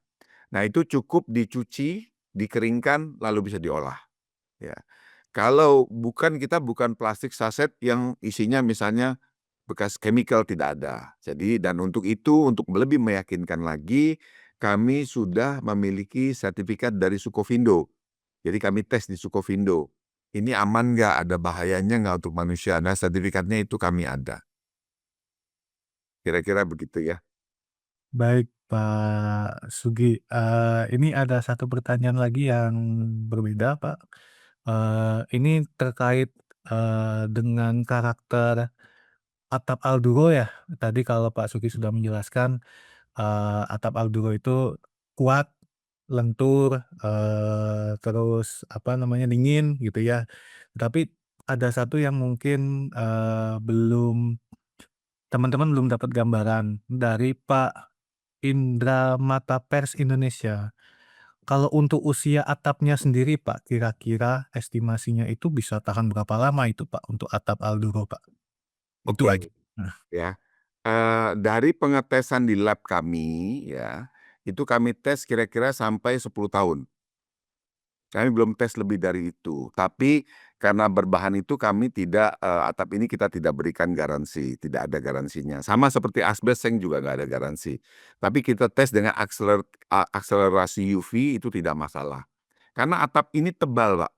Nah, itu cukup dicuci, dikeringkan, lalu bisa diolah, ya. Kalau kita bukan plastik saset yang isinya misalnya bekas chemical, tidak ada. Jadi dan untuk itu, untuk lebih meyakinkan lagi, kami sudah memiliki sertifikat dari Sukovindo. Jadi kami tes di Sukovindo. Ini aman nggak, ada bahayanya nggak untuk manusia? Nah, sertifikatnya itu kami ada. Kira-kira begitu ya. Baik Pak Sugi, ini ada satu pertanyaan lagi yang berbeda Pak. Ini terkait, dengan karakter atap Alduro ya. Tadi kalau Pak Sugi sudah menjelaskan, atap Alduro itu kuat, lentur, terus apa namanya, dingin gitu ya. Tapi ada satu yang mungkin, teman-teman belum dapat gambaran dari Pak Indra Mata Pers Indonesia. Kalau untuk usia atapnya sendiri Pak, kira-kira estimasinya itu bisa tahan berapa lama itu Pak, untuk atap Alduro Pak? Itu aja. Oke. Nah, Ya. Dari pengetesan di lab kami, ya, itu kami tes kira-kira sampai 10 tahun. Kami belum tes lebih dari itu. Tapi karena berbahan itu kami tidak, atap ini kita tidak berikan garansi, tidak ada garansinya. Sama seperti asbes seng juga nggak ada garansi. Tapi kita tes dengan akselerasi UV itu tidak masalah. Karena atap ini tebal, Pak.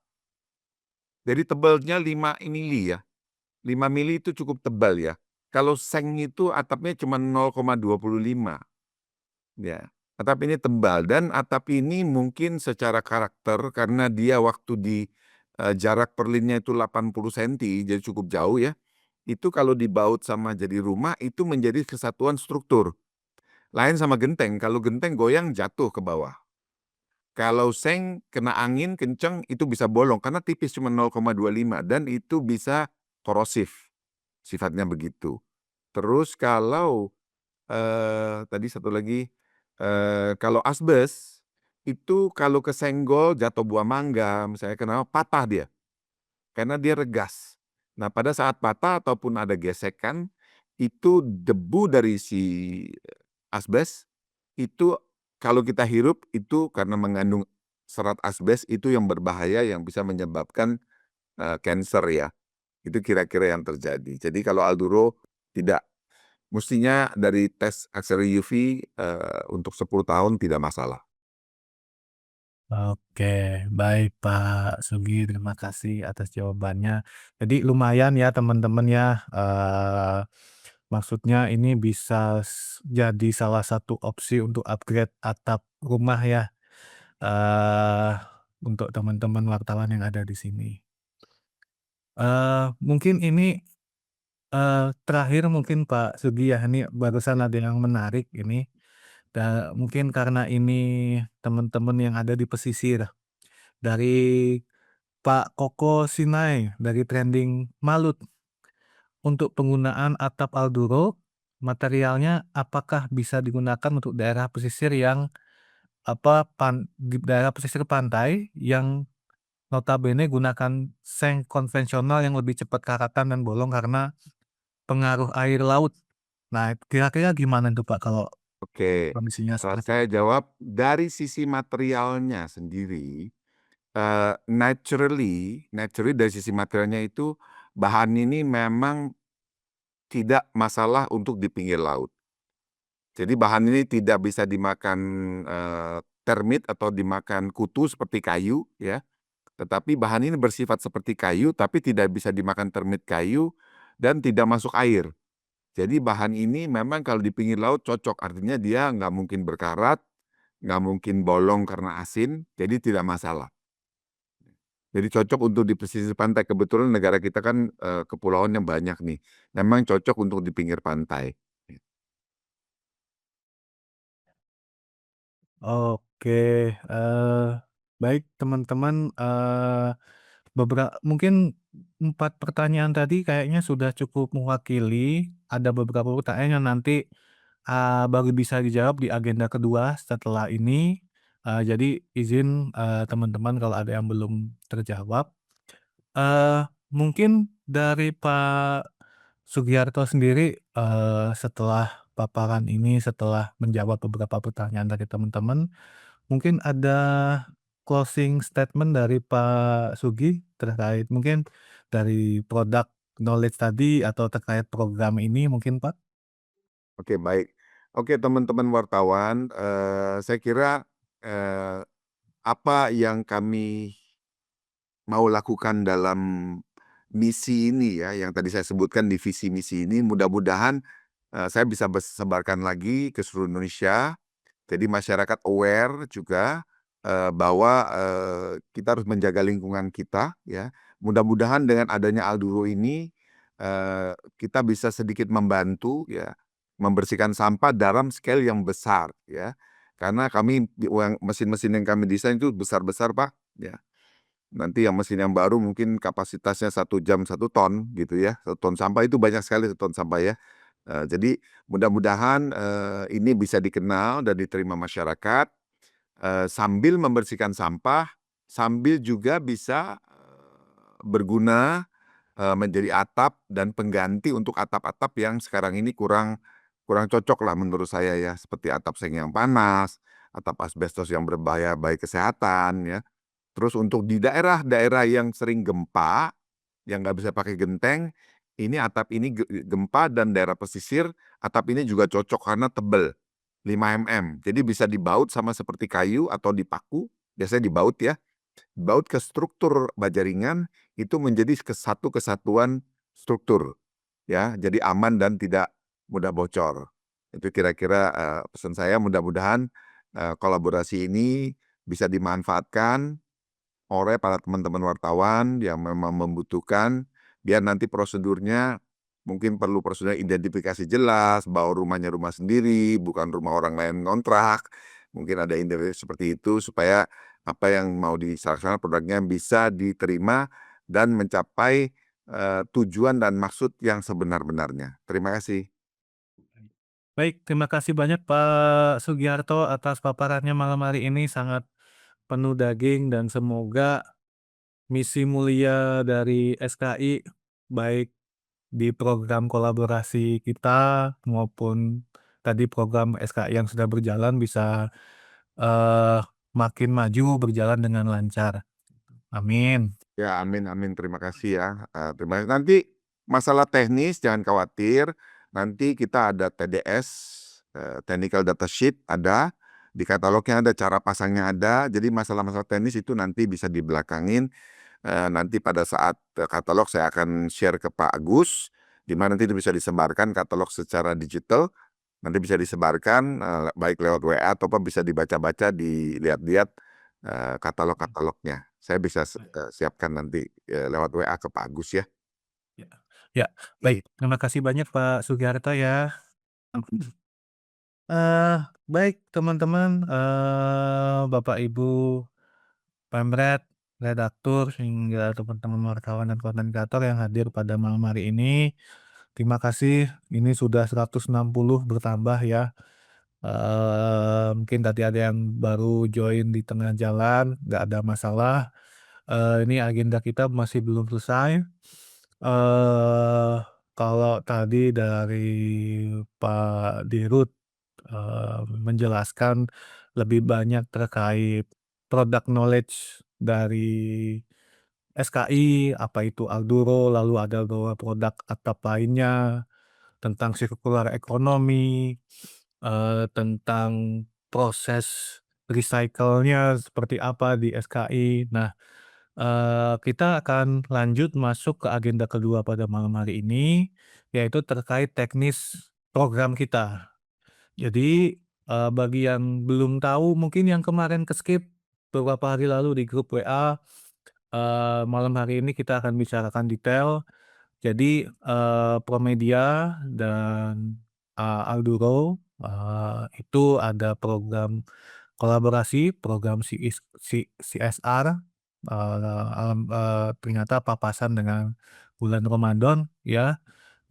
Jadi tebalnya 5 mili ya. 5 mili itu cukup tebal ya. Kalau seng itu atapnya cuma 0,25. Ya, atap ini tebal dan atap ini mungkin secara karakter karena dia waktu di jarak perlinnya itu 80 senti, jadi cukup jauh ya. Itu kalau dibaut sama jadi rumah itu menjadi kesatuan struktur. Lain sama genteng, kalau genteng goyang jatuh ke bawah. Kalau seng kena angin kenceng itu bisa bolong karena tipis cuma 0,25 dan itu bisa korosif. Sifatnya begitu. Terus kalau tadi satu lagi, kalau asbes, itu kalau kesenggol jatuh buah mangga misalnya kenapa patah dia, karena dia regas. Nah, pada saat patah ataupun ada gesekan, itu debu dari si asbes, itu kalau kita hirup itu karena mengandung serat asbes itu yang berbahaya yang bisa menyebabkan, kanker ya. Itu kira-kira yang terjadi. Jadi kalau Alduro tidak, mestinya dari tes X-ray UV, untuk 10 tahun tidak masalah. Oke, baik Pak Sugi, terima kasih atas jawabannya. Jadi lumayan ya teman-teman ya, maksudnya ini bisa jadi salah satu opsi untuk upgrade atap rumah ya, eee, untuk teman-teman wartawan yang ada di sini. Mungkin ini, terakhir mungkin Pak Sugi ya, ini barusan ada yang menarik ini, mungkin karena ini teman-teman yang ada di pesisir. Dari Pak Koko Sinai dari Trending Malut, untuk penggunaan atap Alduro, materialnya apakah bisa digunakan untuk daerah pesisir yang di daerah pesisir pantai yang notabene gunakan seng konvensional yang lebih cepat karatan dan bolong karena pengaruh air laut. Nah, kira-kira gimana tuh Pak kalau Oke, kondisinya kalau seperti saya itu? jawab dari sisi materialnya sendiri, naturally naturally dari sisi materialnya itu, bahan ini memang tidak masalah untuk di pinggir laut. Jadi bahan ini tidak bisa dimakan, termit atau dimakan kutu seperti kayu ya, tetapi bahan ini bersifat seperti kayu, tapi tidak bisa dimakan termit kayu dan tidak masuk air. Jadi bahan ini memang kalau di pinggir laut cocok, artinya dia nggak mungkin berkarat, nggak mungkin bolong karena asin, jadi tidak masalah. Jadi cocok untuk di pesisir pantai, kebetulan negara kita kan, kepulauannya banyak nih, memang cocok untuk di pinggir pantai. Oke, baik teman-teman, mungkin 4 pertanyaan tadi kayaknya sudah cukup mewakili, ada beberapa pertanyaan yang nanti, baru bisa dijawab di agenda kedua setelah ini, jadi izin, teman-teman kalau ada yang belum terjawab. Mungkin dari Pak Sugiarto sendiri, setelah paparan ini, setelah menjawab beberapa pertanyaan dari teman-teman, mungkin ada closing statement dari Pak Sugi terkait mungkin dari product knowledge tadi atau terkait program ini mungkin, Pak? Oke, baik. Oke, teman-teman wartawan, saya kira, eee, apa yang kami mau lakukan dalam misi ini ya, yang tadi saya sebutkan di visi misi ini, mudah-mudahan, saya bisa sebarkan lagi ke seluruh Indonesia. Jadi masyarakat aware juga, bahwa, kita harus menjaga lingkungan kita ya. Mudah-mudahan dengan adanya Alduro ini, kita bisa sedikit membantu ya, membersihkan sampah dalam scale yang besar ya. Karena kami mesin-mesin yang kami desain itu besar-besar Pak, ya. Nanti yang mesin yang baru mungkin kapasitasnya 1 jam 1 ton gitu ya, 1 ton sampah itu banyak sekali 1 ton sampah ya. Jadi mudah-mudahan, ini bisa dikenal dan diterima masyarakat, sambil membersihkan sampah, sambil juga bisa, berguna, menjadi atap dan pengganti untuk atap-atap yang sekarang ini kurang kurang cocok lah menurut saya ya, seperti atap seng yang panas, atap asbestos yang berbahaya bagi kesehatan ya. Terus untuk di daerah-daerah yang sering gempa, yang nggak bisa pakai genteng, ini atap ini gempa dan daerah pesisir, atap ini juga cocok karena tebel, 5 mm. Jadi bisa dibaut sama seperti kayu atau dipaku, biasanya dibaut ya, dibaut ke struktur baja ringan, itu menjadi satu kesatuan struktur, ya. Jadi aman dan tidak mudah bocor. Itu kira-kira, pesan saya mudah-mudahan, kolaborasi ini bisa dimanfaatkan oleh para teman-teman wartawan yang memang membutuhkan, biar nanti prosedurnya mungkin perlu prosedur identifikasi jelas, bahwa rumahnya rumah sendiri, bukan rumah orang lain ngontrak. Mungkin ada identifikasi seperti itu supaya apa yang mau dilaksanakan produknya bisa diterima dan mencapai, tujuan dan maksud yang sebenar-benarnya. Terima kasih. Baik, terima kasih banyak Pak Sugiarto atas paparannya malam hari ini, sangat penuh daging dan semoga misi mulia dari SKI, baik di program kolaborasi kita maupun tadi program SKI yang sudah berjalan bisa, eee, makin maju berjalan dengan lancar. Amin. Ya, amin amin, terima kasih ya, terima kasih. Nanti masalah teknis jangan khawatir, nanti kita ada TDS, technical data sheet ada, di katalognya ada, cara pasangnya ada, jadi masalah-masalah teknis itu nanti bisa dibelakangin, nanti pada saat, katalog saya akan share ke Pak Agus, di mana nanti itu bisa disebarkan katalog secara digital, nanti bisa disebarkan, baik lewat WA ataupun bisa dibaca-baca, dilihat-lihat, katalog-katalognya. Saya bisa siapkan nanti, lewat WA ke Pak Agus ya. Ya, ya, baik. Terima kasih banyak Pak Sugiarto ya. Baik teman-teman, Bapak Ibu pemret, redaktur, hingga teman-teman wartawan dan konten yang hadir pada malam hari ini. Terima kasih, ini sudah 160 bertambah ya. Mungkin tadi ada yang baru join di tengah jalan, nggak ada masalah. Ini agenda kita masih belum selesai. Eee, Kalau tadi dari Pak Dirut, menjelaskan lebih banyak terkait product knowledge dari SKI, apa itu Alduro, lalu ada beberapa produk atap lainnya, tentang circular economy, tentang proses recycle-nya seperti apa di SKI. Nah, kita akan lanjut masuk ke agenda kedua pada malam hari ini, yaitu terkait teknis program kita. Jadi, bagi yang belum tahu, mungkin yang kemarin ke-skip beberapa hari lalu di grup WA, malam hari ini kita akan bicarakan detail. Jadi, Promedia dan, Alduro, itu ada program kolaborasi, program CSR, ternyata papasan dengan bulan Ramadan ya,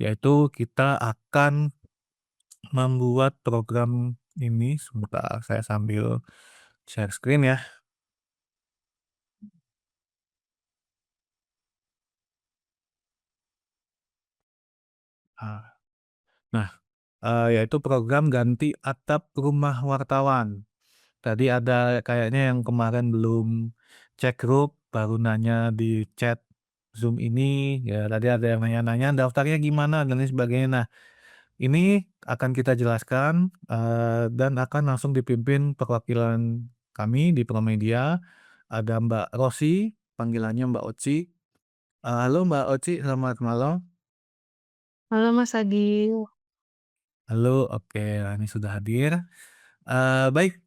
yaitu kita akan membuat program ini, sebentar saya sambil share screen ya. Ah, nah, yaitu program ganti atap rumah wartawan. Tadi ada kayaknya yang kemarin belum cek grup, baru nanya di chat Zoom ini, ya tadi ada yang nanya-nanya daftarnya gimana dan lain sebagainya. Nah, ini akan kita jelaskan, dan akan langsung dipimpin perwakilan kami di Promedia. Ada Mbak Rosi, panggilannya Mbak Oci. Halo Mbak Oci, selamat malam. Halo Mas Agil. Halo, oke, nah ini sudah hadir. Baik,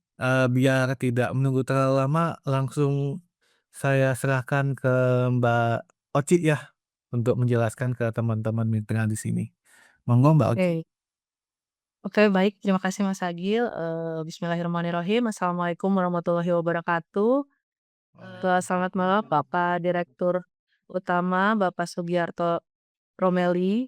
biar tidak menunggu terlalu lama, langsung saya serahkan ke Mbak Oci ya, untuk menjelaskan ke teman-teman mitra di sini. Monggo Mbak Oci. Oke. Oke, baik, terima kasih Mas Agil. Bismillahirrahmanirrahim. Assalamualaikum warahmatullahi wabarakatuh. Selamat malam Bapak Direktur Utama, Bapak Sugiarto Romeli.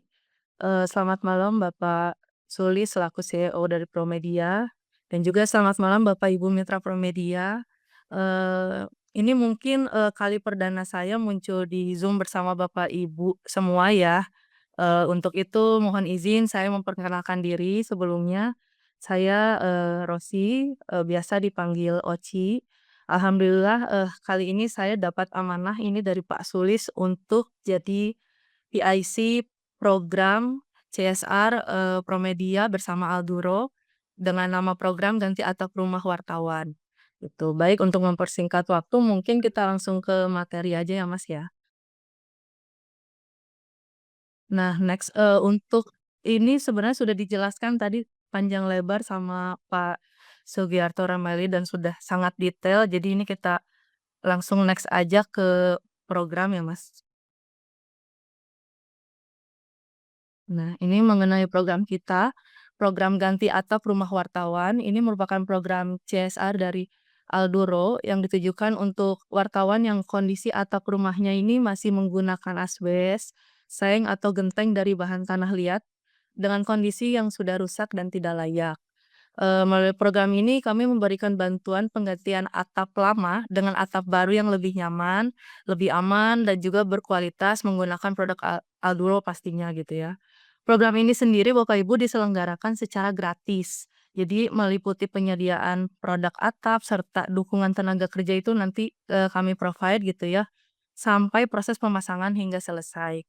Selamat malam Bapak Suli selaku CEO dari Promedia, dan juga selamat malam Bapak Ibu mitra Promedia. Ini mungkin, kali perdana saya muncul di Zoom bersama Bapak Ibu semua ya. Untuk itu mohon izin saya memperkenalkan diri sebelumnya. Saya, Rosi, biasa dipanggil Oci. Alhamdulillah, kali ini saya dapat amanah ini dari Pak Sulis untuk jadi PIC program CSR, Promedia bersama Alduro dengan nama program Ganti Atap Rumah Wartawan, gitu. Baik, untuk mempersingkat waktu mungkin kita langsung ke materi aja ya, Mas, ya. Nah, next, untuk ini sebenarnya sudah dijelaskan tadi panjang lebar sama Pak Sugiarto Rameli dan sudah sangat detail, jadi ini kita langsung next aja ke program ya, Mas. Nah, ini mengenai program kita, program Ganti Atap Rumah Wartawan, ini merupakan program CSR dari Alduro yang ditujukan untuk wartawan yang kondisi atap rumahnya ini masih menggunakan asbes, seng, atau genteng dari bahan tanah liat. dengan kondisi yang sudah rusak dan tidak layak. Melalui program ini kami memberikan bantuan penggantian atap lama dengan atap baru yang lebih nyaman, lebih aman, dan juga berkualitas menggunakan produk Alduro pastinya gitu ya. Program ini sendiri Bapak Ibu diselenggarakan secara gratis. Jadi meliputi penyediaan produk atap serta dukungan tenaga kerja itu nanti kami provide gitu ya sampai proses pemasangan hingga selesai.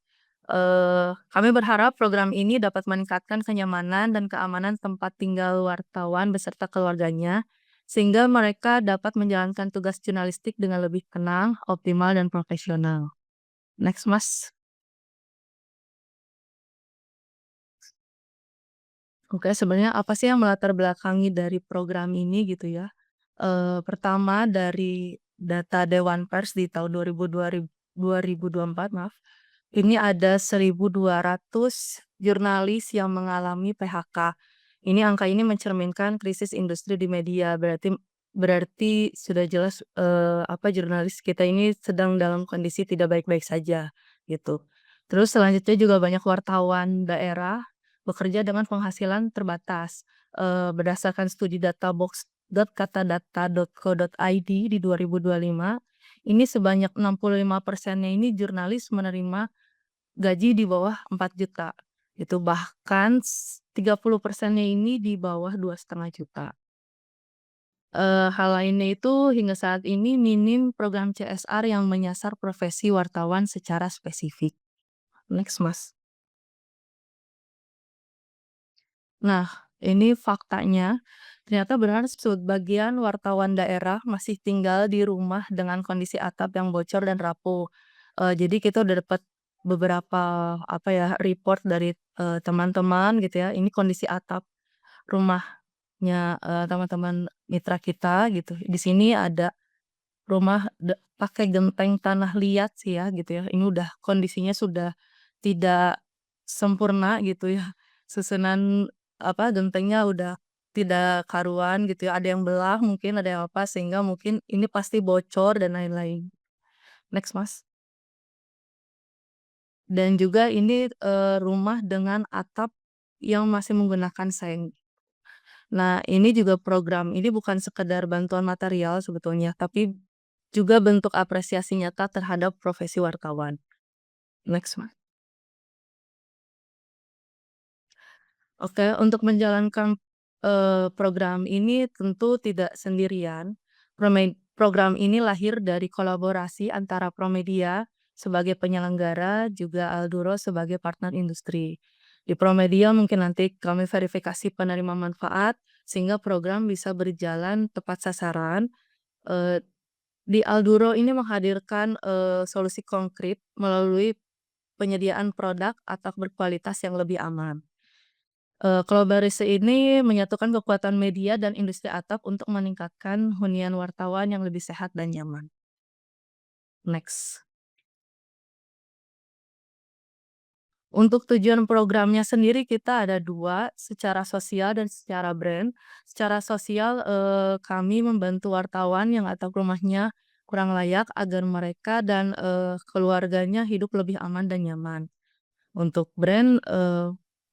Kami berharap program ini dapat meningkatkan kenyamanan dan keamanan tempat tinggal wartawan beserta keluarganya, sehingga mereka dapat menjalankan tugas jurnalistik dengan lebih tenang, optimal, dan profesional. Next, Mas. Oke, sebenarnya apa sih yang melatar belakangi dari program ini gitu ya? Pertama dari data Dewan Pers di tahun 2024, maaf. Ini ada 1.200 jurnalis yang mengalami PHK. Angka ini mencerminkan krisis industri di media, berarti berarti sudah jelas, jurnalis kita ini sedang dalam kondisi tidak baik-baik saja, gitu. Terus selanjutnya juga banyak wartawan daerah bekerja dengan penghasilan terbatas. Berdasarkan studi data box.katadata.co.id di 2025, ini sebanyak 65%-nya ini jurnalis menerima gaji di bawah 4 juta. Itu bahkan 30%-nya ini di bawah 2,5 juta. Hal lainnya itu hingga saat ini minim program CSR yang menyasar profesi wartawan secara spesifik. Next, Mas. Nah, ini faktanya, ternyata benar sebagian wartawan daerah masih tinggal di rumah dengan kondisi atap yang bocor dan rapuh. Jadi kita udah dapat beberapa, report dari, teman-teman gitu ya, ini kondisi atap rumahnya, teman-teman mitra kita gitu. Di sini ada rumah pakai genteng tanah liat sih ya gitu ya, ini udah kondisinya sudah tidak sempurna gitu ya, susunan gentengnya udah tidak karuan gitu ya, ada yang belah mungkin, ada yang apa, sehingga mungkin ini pasti bocor dan lain-lain. Next, Mas. Dan juga ini, rumah dengan atap yang masih menggunakan seng. Nah, ini juga program ini bukan sekedar bantuan material sebetulnya, tapi juga bentuk apresiasi nyata terhadap profesi wartawan. Next, Mas. Oke, untuk menjalankan, program ini tentu tidak sendirian. Program ini lahir dari kolaborasi antara Promedia sebagai penyelenggara, juga Alduro sebagai partner industri. Di Promedia mungkin nanti kami verifikasi penerima manfaat, sehingga program bisa berjalan tepat sasaran. Eee, di Alduro ini menghadirkan, solusi konkret melalui penyediaan produk atau berkualitas yang lebih aman. Kolaborasi ini menyatukan kekuatan media dan industri atap untuk meningkatkan hunian wartawan yang lebih sehat dan nyaman. Next. Untuk tujuan programnya sendiri kita ada 2, secara sosial dan secara brand. Secara sosial, kami membantu wartawan yang atap rumahnya kurang layak agar mereka dan, keluarganya hidup lebih aman dan nyaman. Untuk brand,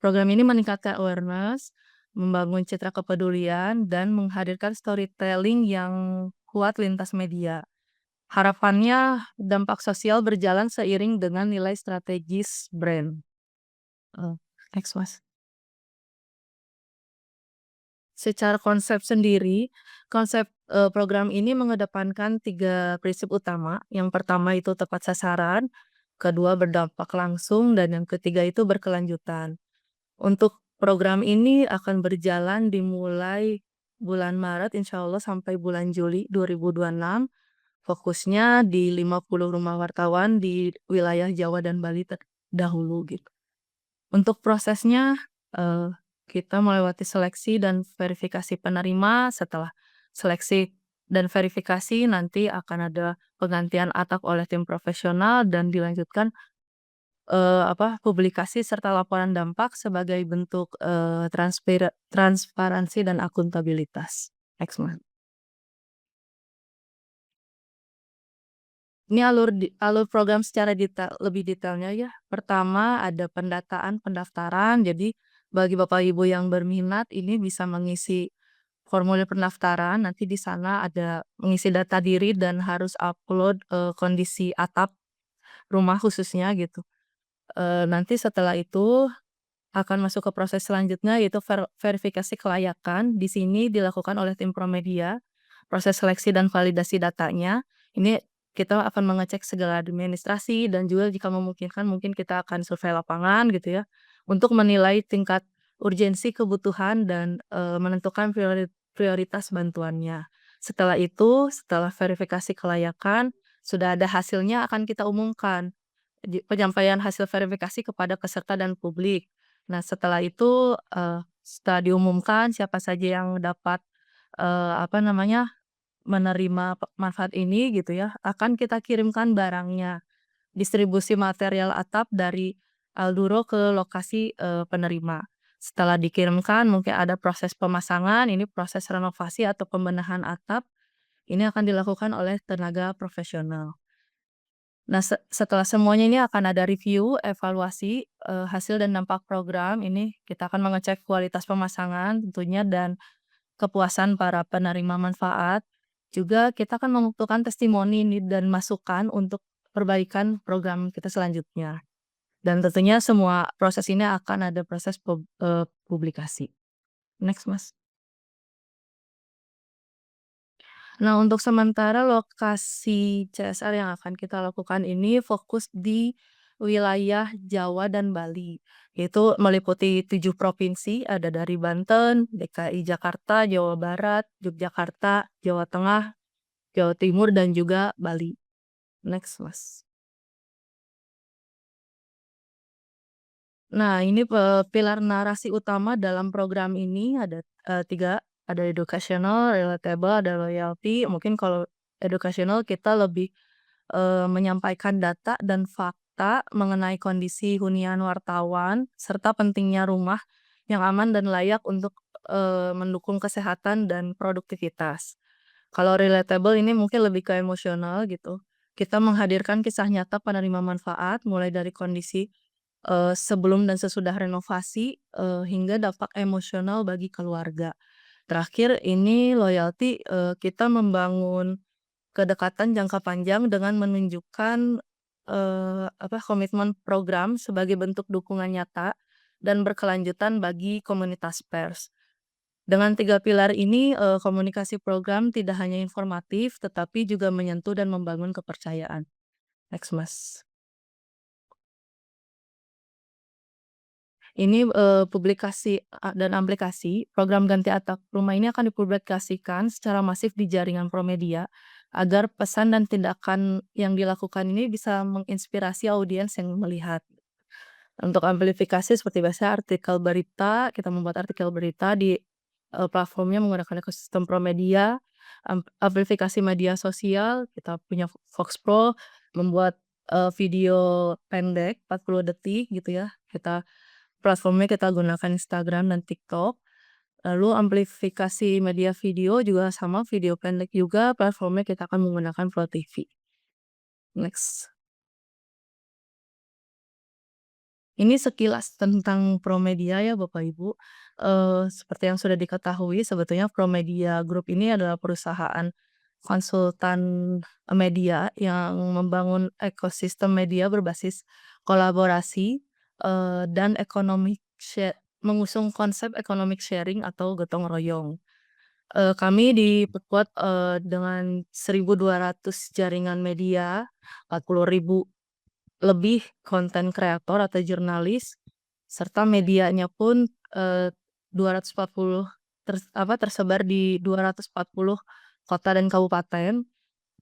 program ini meningkatkan awareness, membangun citra kepedulian, dan menghadirkan storytelling yang kuat lintas media. Harapannya dampak sosial berjalan seiring dengan nilai strategis brand. Eee, Next, Mas. Secara konsep sendiri, program ini mengedepankan 3 prinsip utama. Yang pertama itu tepat sasaran, kedua berdampak langsung, dan yang ketiga itu berkelanjutan. Untuk program ini akan berjalan dimulai bulan Maret insyaallah sampai bulan Juli 2026. Fokusnya di 50 rumah wartawan di wilayah Jawa dan Bali terdahulu gitu. Untuk prosesnya, kita melewati seleksi dan verifikasi penerima. Setelah seleksi dan verifikasi nanti akan ada penggantian atap oleh tim profesional dan dilanjutkan publikasi serta laporan dampak sebagai bentuk, transparansi dan akuntabilitas. Next, Mas. Ini alur program secara lebih detailnya ya. Pertama ada pendataan pendaftaran, jadi bagi Bapak Ibu yang berminat ini bisa mengisi formulir pendaftaran, nanti di sana ada mengisi data diri dan harus upload, kondisi atap rumah khususnya gitu. Nanti setelah itu akan masuk ke proses selanjutnya yaitu verifikasi kelayakan. Di sini dilakukan oleh tim Promedia, proses seleksi dan validasi datanya. Ini kita akan mengecek segala administrasi dan juga jika memungkinkan mungkin kita akan survei lapangan gitu ya, untuk menilai tingkat urgensi kebutuhan dan, menentukan prioritas bantuannya. Setelah itu, setelah verifikasi kelayakan, sudah ada hasilnya akan kita umumkan. Penyampaian hasil verifikasi kepada peserta dan publik. Nah, setelah itu, setelah diumumkan siapa saja yang dapat, apa namanya, menerima manfaat ini gitu ya, akan kita kirimkan barangnya. Distribusi material atap dari Alduro ke lokasi, penerima. Setelah dikirimkan mungkin ada proses pemasangan, ini proses renovasi atau pembenahan atap, ini akan dilakukan oleh tenaga profesional. Nah, setelah semuanya ini akan ada review, evaluasi, hasil dan dampak program. Ini kita akan mengecek kualitas pemasangan tentunya dan kepuasan para penerima manfaat. Juga kita akan membutuhkan testimoni nih dan masukan untuk perbaikan program kita selanjutnya. Dan tentunya semua proses ini akan ada proses publikasi. Next, Mas. Nah, untuk sementara lokasi CSR yang akan kita lakukan ini fokus di wilayah Jawa dan Bali, yaitu meliputi 7 provinsi, ada dari Banten, DKI Jakarta, Jawa Barat, Yogyakarta, Jawa Tengah, Jawa Timur, dan juga Bali. Next, Mas. Nah, ini pilar narasi utama dalam program ini ada 3, ada educational, relatable, ada loyalty. Mungkin kalau educational kita lebih, menyampaikan data dan fakta mengenai kondisi hunian wartawan, serta pentingnya rumah yang aman dan layak untuk, mendukung kesehatan dan produktivitas. Kalau relatable ini mungkin lebih ke emosional gitu. Kita menghadirkan kisah nyata penerima manfaat mulai dari kondisi sebelum dan sesudah renovasi, hingga dampak emosional bagi keluarga. Terakhir ini loyalty, kita membangun kedekatan jangka panjang dengan menunjukkan, komitmen program sebagai bentuk dukungan nyata dan berkelanjutan bagi komunitas pers. Dengan 3 pilar ini, komunikasi program tidak hanya informatif, tetapi juga menyentuh dan membangun kepercayaan. Next, Mas. Ini, publikasi dan aplikasi, program ganti atap rumah ini akan dipublikasikan secara masif di jaringan Promedia, agar pesan dan tindakan yang dilakukan ini bisa menginspirasi audiens yang melihat. Untuk amplifikasi seperti biasa artikel berita, kita membuat artikel berita di, platformnya menggunakan ekosistem Promedia, amplifikasi media sosial, kita punya Vox Pro, membuat, video pendek 40 detik gitu ya, platformnya kita gunakan Instagram dan TikTok. Lalu amplifikasi media video juga sama, video pendek juga, platformnya kita akan menggunakan Flow TV. Next. Ini sekilas tentang Promedia ya Bapak Ibu. Seperti yang sudah diketahui sebetulnya Promedia Group ini adalah perusahaan konsultan media yang membangun ekosistem media berbasis kolaborasi, dan mengusung konsep economic sharing atau gotong royong. Kami diperkuat, dengan 1.200 jaringan media, 40.000 lebih konten kreator atau jurnalis, serta medianya pun, 240 tersebar di 240 kota dan kabupaten,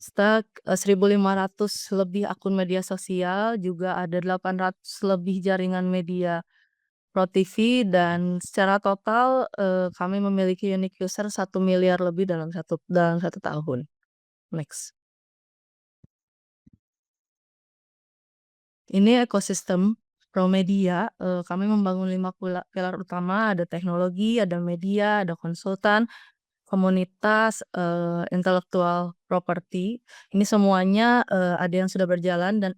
serta, 1.500 lebih akun media sosial, juga ada 800 lebih jaringan media Pro TV dan secara total, kami memiliki unique user 1 miliar lebih dalam satu tahun. Next. Ini ekosistem Promedia, kami membangun 5 pilar utama, ada teknologi, ada media, ada konsultan, komunitas, intellectual property. Ini semuanya, ada yang sudah berjalan dan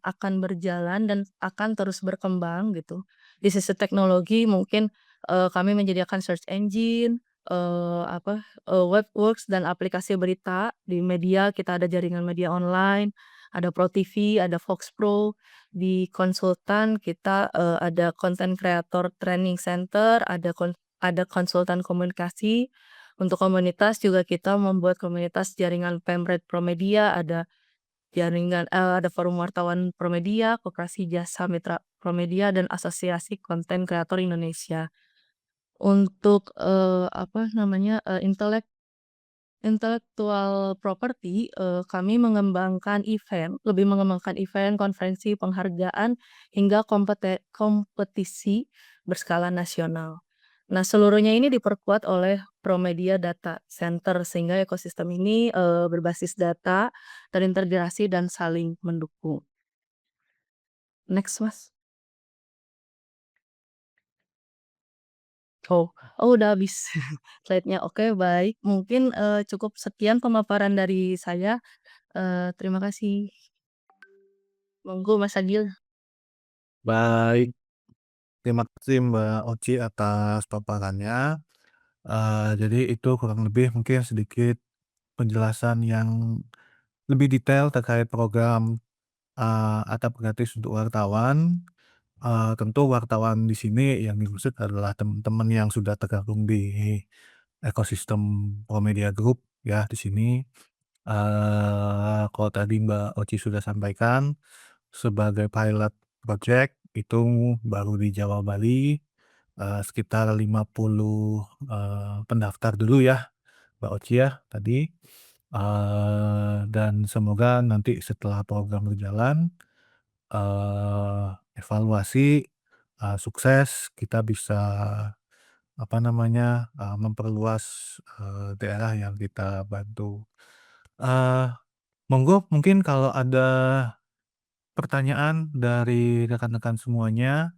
akan terus berkembang gitu. Di sisi teknologi mungkin, kami menyediakan search engine, Webworks dan aplikasi berita. Di media kita ada jaringan media online, ada ProTV, ada Fox Pro. Di konsultan kita, ada content creator training center, ada konsultan komunikasi. Untuk komunitas juga kita membuat komunitas jaringan Pemret Promedia, ada ada forum wartawan Promedia, Koperasi Jasa Mitra Promedia, dan Asosiasi Konten Kreator Indonesia. Untuk, intellectual property, kami lebih mengembangkan event, konferensi, penghargaan, hingga kompetisi berskala nasional. Nah, seluruhnya ini diperkuat oleh Promedia Data Center sehingga ekosistem ini, berbasis data, terintegrasi dan saling mendukung. Next, Mas. Udah habis slide-nya. Oke, baik. Mungkin, cukup sekian pemaparan dari saya. Terima kasih. Monggo Mas Agil. Baik, terima kasih Mbak Oci atas paparannya. Jadi itu kurang lebih mungkin sedikit penjelasan yang lebih detail terkait program, Atap Gratis untuk Wartawan. Tentu wartawan di sini yang dimaksud adalah teman-teman yang sudah tergabung di ekosistem Promedia Group ya di sini. Kalau tadi Mbak Oci sudah sampaikan, sebagai pilot project itu baru di Jawa Bali, sekitar 50, pendaftar dulu ya Mbak Oci ya tadi. Dan semoga nanti setelah program berjalan, evaluasi, sukses, kita bisa memperluas, daerah yang kita bantu. Eee, Monggo mungkin kalau ada pertanyaan dari rekan-rekan semuanya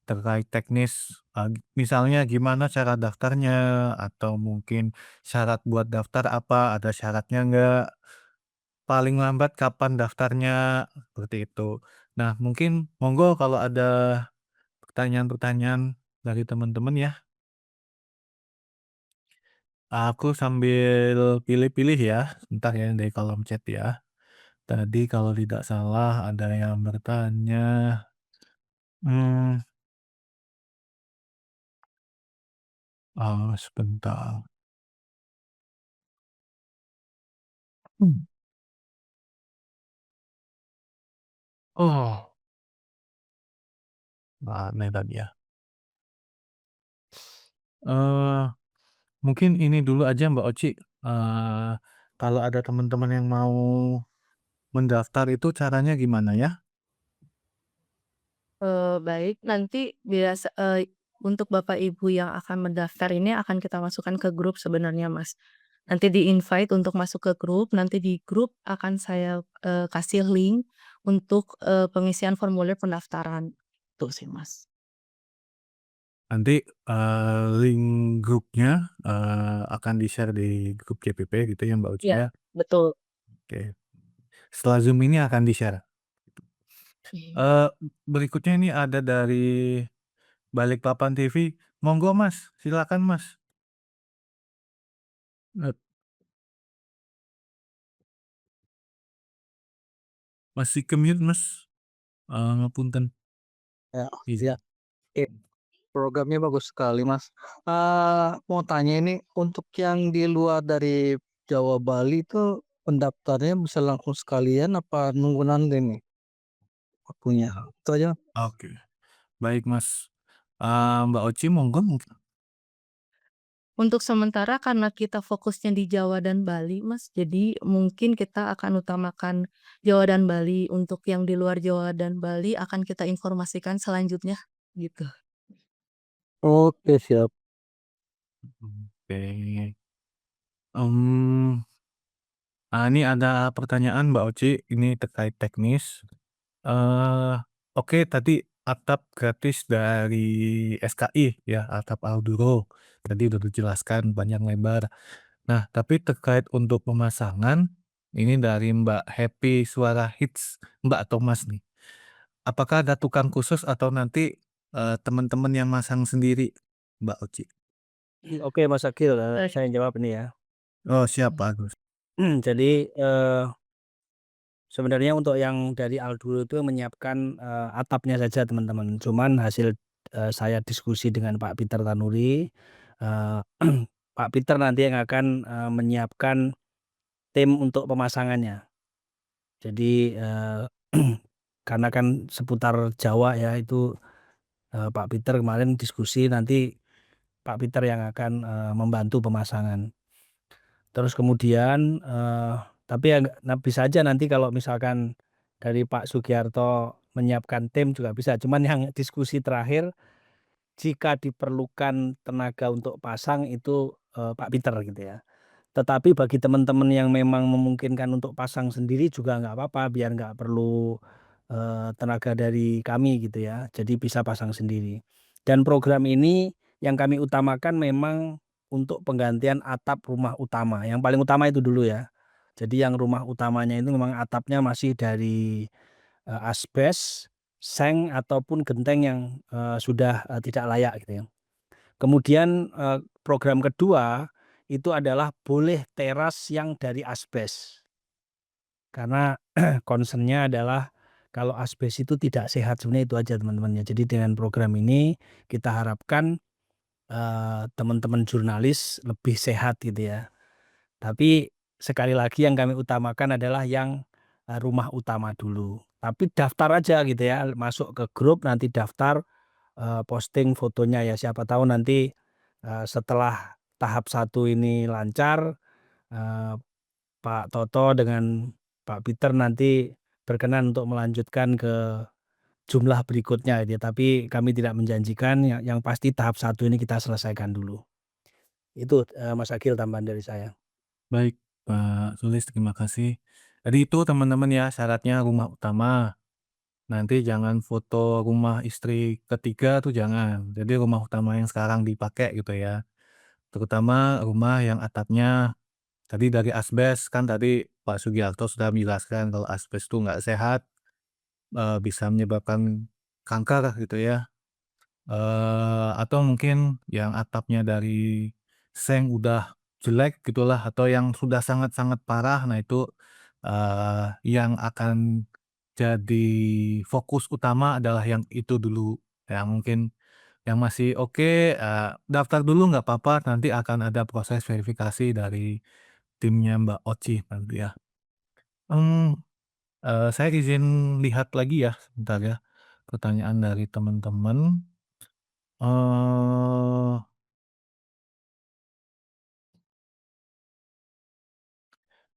terkait teknis, misalnya gimana cara daftarnya atau mungkin syarat buat daftar apa, ada syaratnya nggak, paling lambat kapan daftarnya, seperti itu. Nah mungkin monggo kalau ada pertanyaan-pertanyaan dari teman-teman ya. Aku sambil pilih-pilih ya, sebentar ya dari kolom chat ya. Tadi kalau tidak salah ada yang bertanya, mmm, sebentar. Mmm. Oh, ini tadi ya. Eee, Mungkin ini dulu aja Mbak Oci, kalau ada teman-teman yang mau mendaftar itu caranya gimana ya? Baik, nanti untuk Bapak Ibu yang akan mendaftar ini akan kita masukkan ke grup sebenarnya, Mas. Nanti di-invite untuk masuk ke grup, nanti di grup akan saya, kasih link untuk, pengisian formulir pendaftaran. Itu sih, Mas. Nanti, link grupnya, akan di-share di grup CPP gitu ya Mbak Uci Iya, ya? betul. Oke. Setelah Zoom ini akan di-share. Iya. Berikutnya ini ada dari Balikpapan TV. Monggo Mas, silakan Mas. Eee, Masih ke-mute Mas, ngapunten. Ya, Iz iya. Programnya bagus sekali, Mas. Mau tanya ini untuk yang di luar dari Jawa Bali itu pendaftarnya bisa langsung sekalian apa nunggu nanti nih waktunya? Itu aja. Oke, baik Mas. Mbak Oci monggo mungkin. Untuk sementara karena kita fokusnya di Jawa dan Bali, Mas, jadi mungkin kita akan utamakan Jawa dan Bali. Untuk yang di luar Jawa dan Bali akan kita informasikan selanjutnya, gitu. Oke, siap. Oke. Mmm, ini ada pertanyaan Mbak Oci, ini terkait teknis. Oke tadi atap gratis dari SKI ya, atap Alduro, tadi udah dijelaskan panjang lebar. Nah, tapi terkait untuk pemasangan, ini dari Mbak Happy Suara Hits, Mbak atau Mas nih. Apakah ada tukang khusus atau nanti, teman-teman yang masang sendiri? Mbak Oci? Oke Mas Agil, saya jawab ini ya. Oh siap Pak Agus. Jadi, sebenarnya untuk yang dari Aldo itu menyiapkan, atapnya saja teman-teman. Cuman hasil, saya diskusi dengan Pak Peter Tanuri, eee, Pak Peter nanti yang akan, menyiapkan tim untuk pemasangannya. Jadi, karena kan seputar Jawa ya itu, Pak Peter kemarin diskusi nanti Pak Peter yang akan, membantu pemasangan. Terus kemudian, tapi ya bisa aja nanti kalau misalkan dari Pak Sugiarto menyiapkan tim juga bisa, cuman yang diskusi terakhir jika diperlukan tenaga untuk pasang itu, Pak Peter gitu ya. Tetapi bagi teman-teman yang memang memungkinkan untuk pasang sendiri juga nggak apa-apa, biar nggak perlu, tenaga dari kami gitu ya, jadi bisa pasang sendiri. Dan program ini yang kami utamakan memang untuk penggantian atap rumah utama, yang paling utama itu dulu ya. Jadi yang rumah utamanya itu memang atapnya masih dari, asbes, seng, ataupun genteng yang, sudah, tidak layak gitu ya. Kemudian, program kedua itu adalah boleh teras yang dari asbes. Karena concern-nya adalah kalau asbes itu tidak sehat, sebenarnya itu aja teman-teman ya. Jadi dengan program ini kita harapkan, teman-teman jurnalis lebih sehat gitu ya. Tapi sekali lagi yang kami utamakan adalah yang, rumah utama dulu. Tapi daftar aja gitu ya, masuk ke grup nanti daftar, posting fotonya ya, siapa tahu nanti, setelah tahap 1 ini lancar, eee, Pak Toto dengan Pak Peter nanti berkenan untuk melanjutkan ke jumlah berikutnya gitu ya, tapi kami tidak menjanjikan, yang pasti tahap 1 ini kita selesaikan dulu. Itu, Mas Agil tambahan dari saya. Baik Pak Sulis, terima kasih. Tadi itu teman-teman ya syaratnya rumah utama. Nanti jangan foto rumah istri ketiga tuh jangan. Jadi rumah utama yang sekarang dipakai gitu ya. Terutama rumah yang atapnya tadi dari asbes, kan tadi Pak Sugiarto sudah menjelaskan kalau asbes itu nggak sehat, bisa menyebabkan kanker gitu ya. Atau mungkin yang atapnya dari seng udah jelek gitulah atau yang sudah sangat-sangat parah. Nah itu, yang akan jadi fokus utama adalah yang itu dulu. Yang mungkin yang masih oke, daftar dulu nggak apa-apa, nanti akan ada proses verifikasi dari timnya Mbak Oci nanti ya. Mmm, saya izin lihat lagi ya sebentar ya, pertanyaan dari teman-teman. Eee,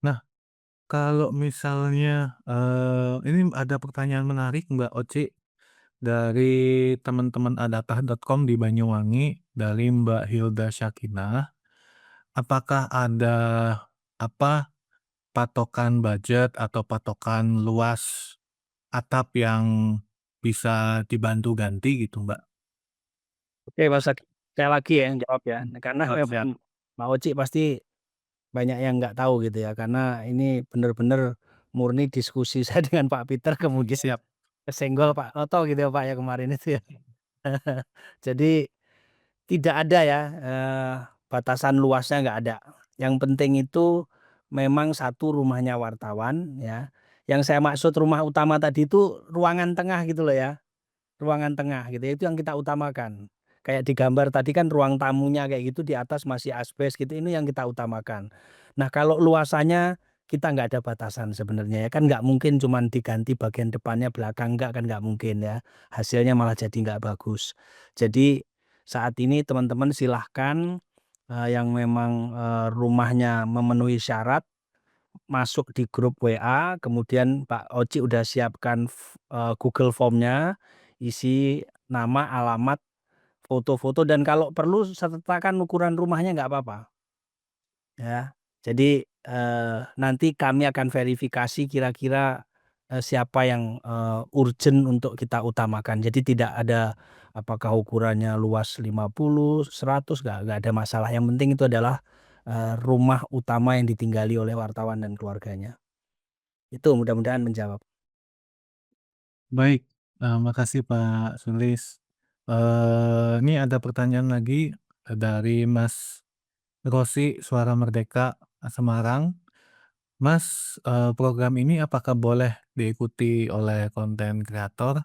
nah kalau misalnya, ini ada pertanyaan menarik Mbak Oci, dari teman-teman adaptah.com di Banyuwangi, dari Mbak Hilda Syakinah. Apakah ada, apa, patokan budget atau patokan luas atap yang bisa dibantu ganti gitu, Mbak? Oke Mas Agil, saya lagi ya yang jawab ya, karena Oh, siap. memang Mbak Oci pasti banyak yang nggak tahu gitu ya, karena ini bener-bener murni diskusi saya dengan Pak Peter kemudian Siap. kesenggol Pak Toto gitu ya Pak ya kemarin itu ya. Jadi tidak ada ya, batasan luasnya nggak ada. Yang penting itu memang satu rumahnya wartawan ya. Yang saya maksud rumah utama tadi itu ruangan tengah gitu loh ya, ruangan tengah gitu ya, itu yang kita utamakan. Kayak di gambar tadi kan ruang tamunya kayak gitu di atas masih asbes gitu, ini yang kita utamakan. Nah kalau luasannya kita nggak ada batasan sebenarnya ya, kan nggak mungkin cuman diganti bagian depannya, belakang enggak, kan nggak mungkin ya. Hasilnya malah jadi nggak bagus. Jadi saat ini teman-teman silahkan, yang memang, rumahnya memenuhi syarat masuk di grup WA, kemudian Pak Oci udah siapkan Google Form-nya, isi nama, alamat, foto-foto, dan kalau perlu sertakan ukuran rumahnya nggak apa-apa, ya. Jadi, nanti kami akan verifikasi kira-kira, siapa yang, urgent untuk kita utamakan. Jadi tidak ada apakah ukurannya luas 50, 100, nggak ada masalah, yang penting itu adalah, rumah utama yang ditinggali oleh wartawan dan keluarganya. Itu mudah-mudahan menjawab. Baik, makasih Pak Sulis. Ini ada pertanyaan lagi dari Mas Rosi Suara Merdeka Semarang. Mas, program ini apakah boleh diikuti oleh konten kreator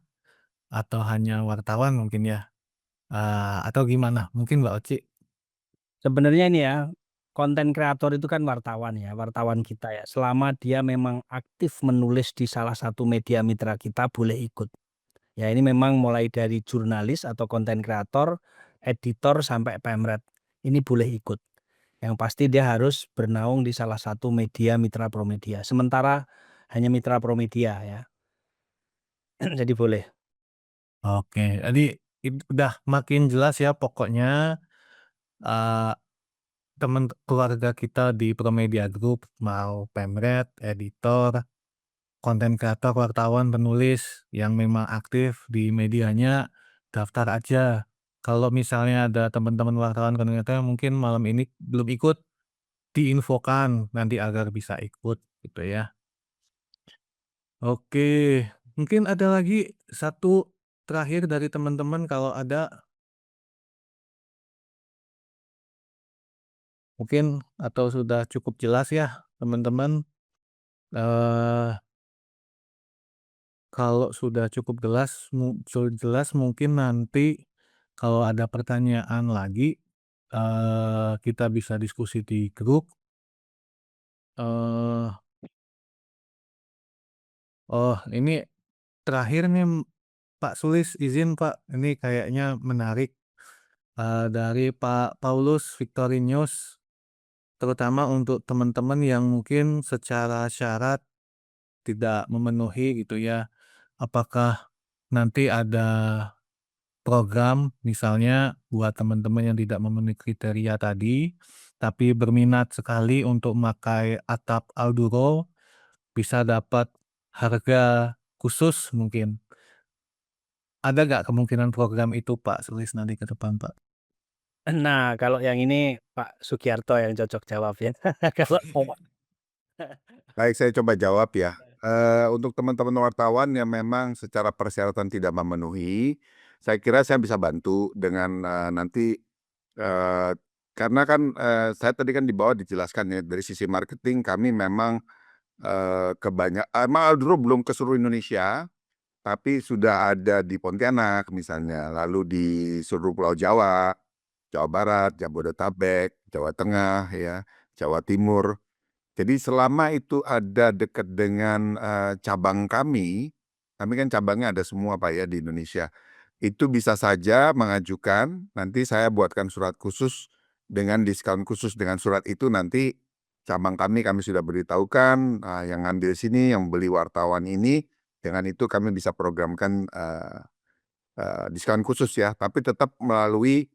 atau hanya wartawan mungkin ya? Atau gimana? Mungkin Mbak Oci? Sebenarnya ini ya, konten kreator itu kan wartawan ya, wartawan kita ya. Selama dia memang aktif menulis di salah satu media mitra kita boleh ikut. Ya ini memang mulai dari jurnalis atau konten kreator, editor sampai pemret. Ini boleh ikut. Yang pasti dia harus bernaung di salah satu media mitra Promedia. Sementara hanya mitra Promedia ya. Jadi boleh. Oke, jadi udah makin jelas ya pokoknya, eee, temen keluarga kita di Promedia Group, mau pemret, editor, konten kreator, wartawan, penulis yang memang aktif di medianya, daftar aja. Kalau misalnya ada teman-teman wartawan konten kreator yang mungkin malam ini belum ikut, diinfokan nanti agar bisa ikut gitu ya. Oke, mungkin ada lagi satu terakhir dari teman-teman kalau ada mungkin atau sudah cukup jelas ya teman-teman. Eee, Kalau sudah cukup jelas mungkin nanti kalau ada pertanyaan lagi, kita bisa diskusi di grup. Eee, oh ini terakhir nih Pak Sulis, izin Pak, ini kayaknya menarik, dari Pak Paulus Victorinius, terutama untuk teman-teman yang mungkin secara syarat tidak memenuhi gitu ya. Apakah nanti ada program misalnya buat teman-teman yang tidak memenuhi kriteria tadi, tapi berminat sekali untuk memakai atap Alduro, bisa dapat harga khusus mungkin. Ada nggak kemungkinan program itu Pak Sulis nanti ke depan Pak? Nah, kalau yang ini Pak Sugiarto yang cocok jawab ya. Kalau Baik, saya coba jawab ya. Untuk teman-teman wartawan yang memang secara persyaratan tidak memenuhi, saya kira saya bisa bantu dengan, nanti, karena kan, saya tadi kan di bawah dijelaskan ya, dari sisi marketing kami memang, emang dulu belum ke seluruh Indonesia, tapi sudah ada di Pontianak misalnya, lalu di seluruh Pulau Jawa, Jawa Barat, Jabodetabek, Jawa Tengah ya, Jawa Timur. Jadi selama itu ada dekat dengan, cabang kami kan cabangnya ada semua Pak ya di Indonesia. Itu bisa saja mengajukan, nanti saya buatkan surat khusus dengan diskon khusus. Dengan surat itu nanti cabang kami sudah beritahukan, yang ngambil sini, yang beli wartawan ini, dengan itu kami bisa programkan, diskon khusus ya, tapi tetap melalui,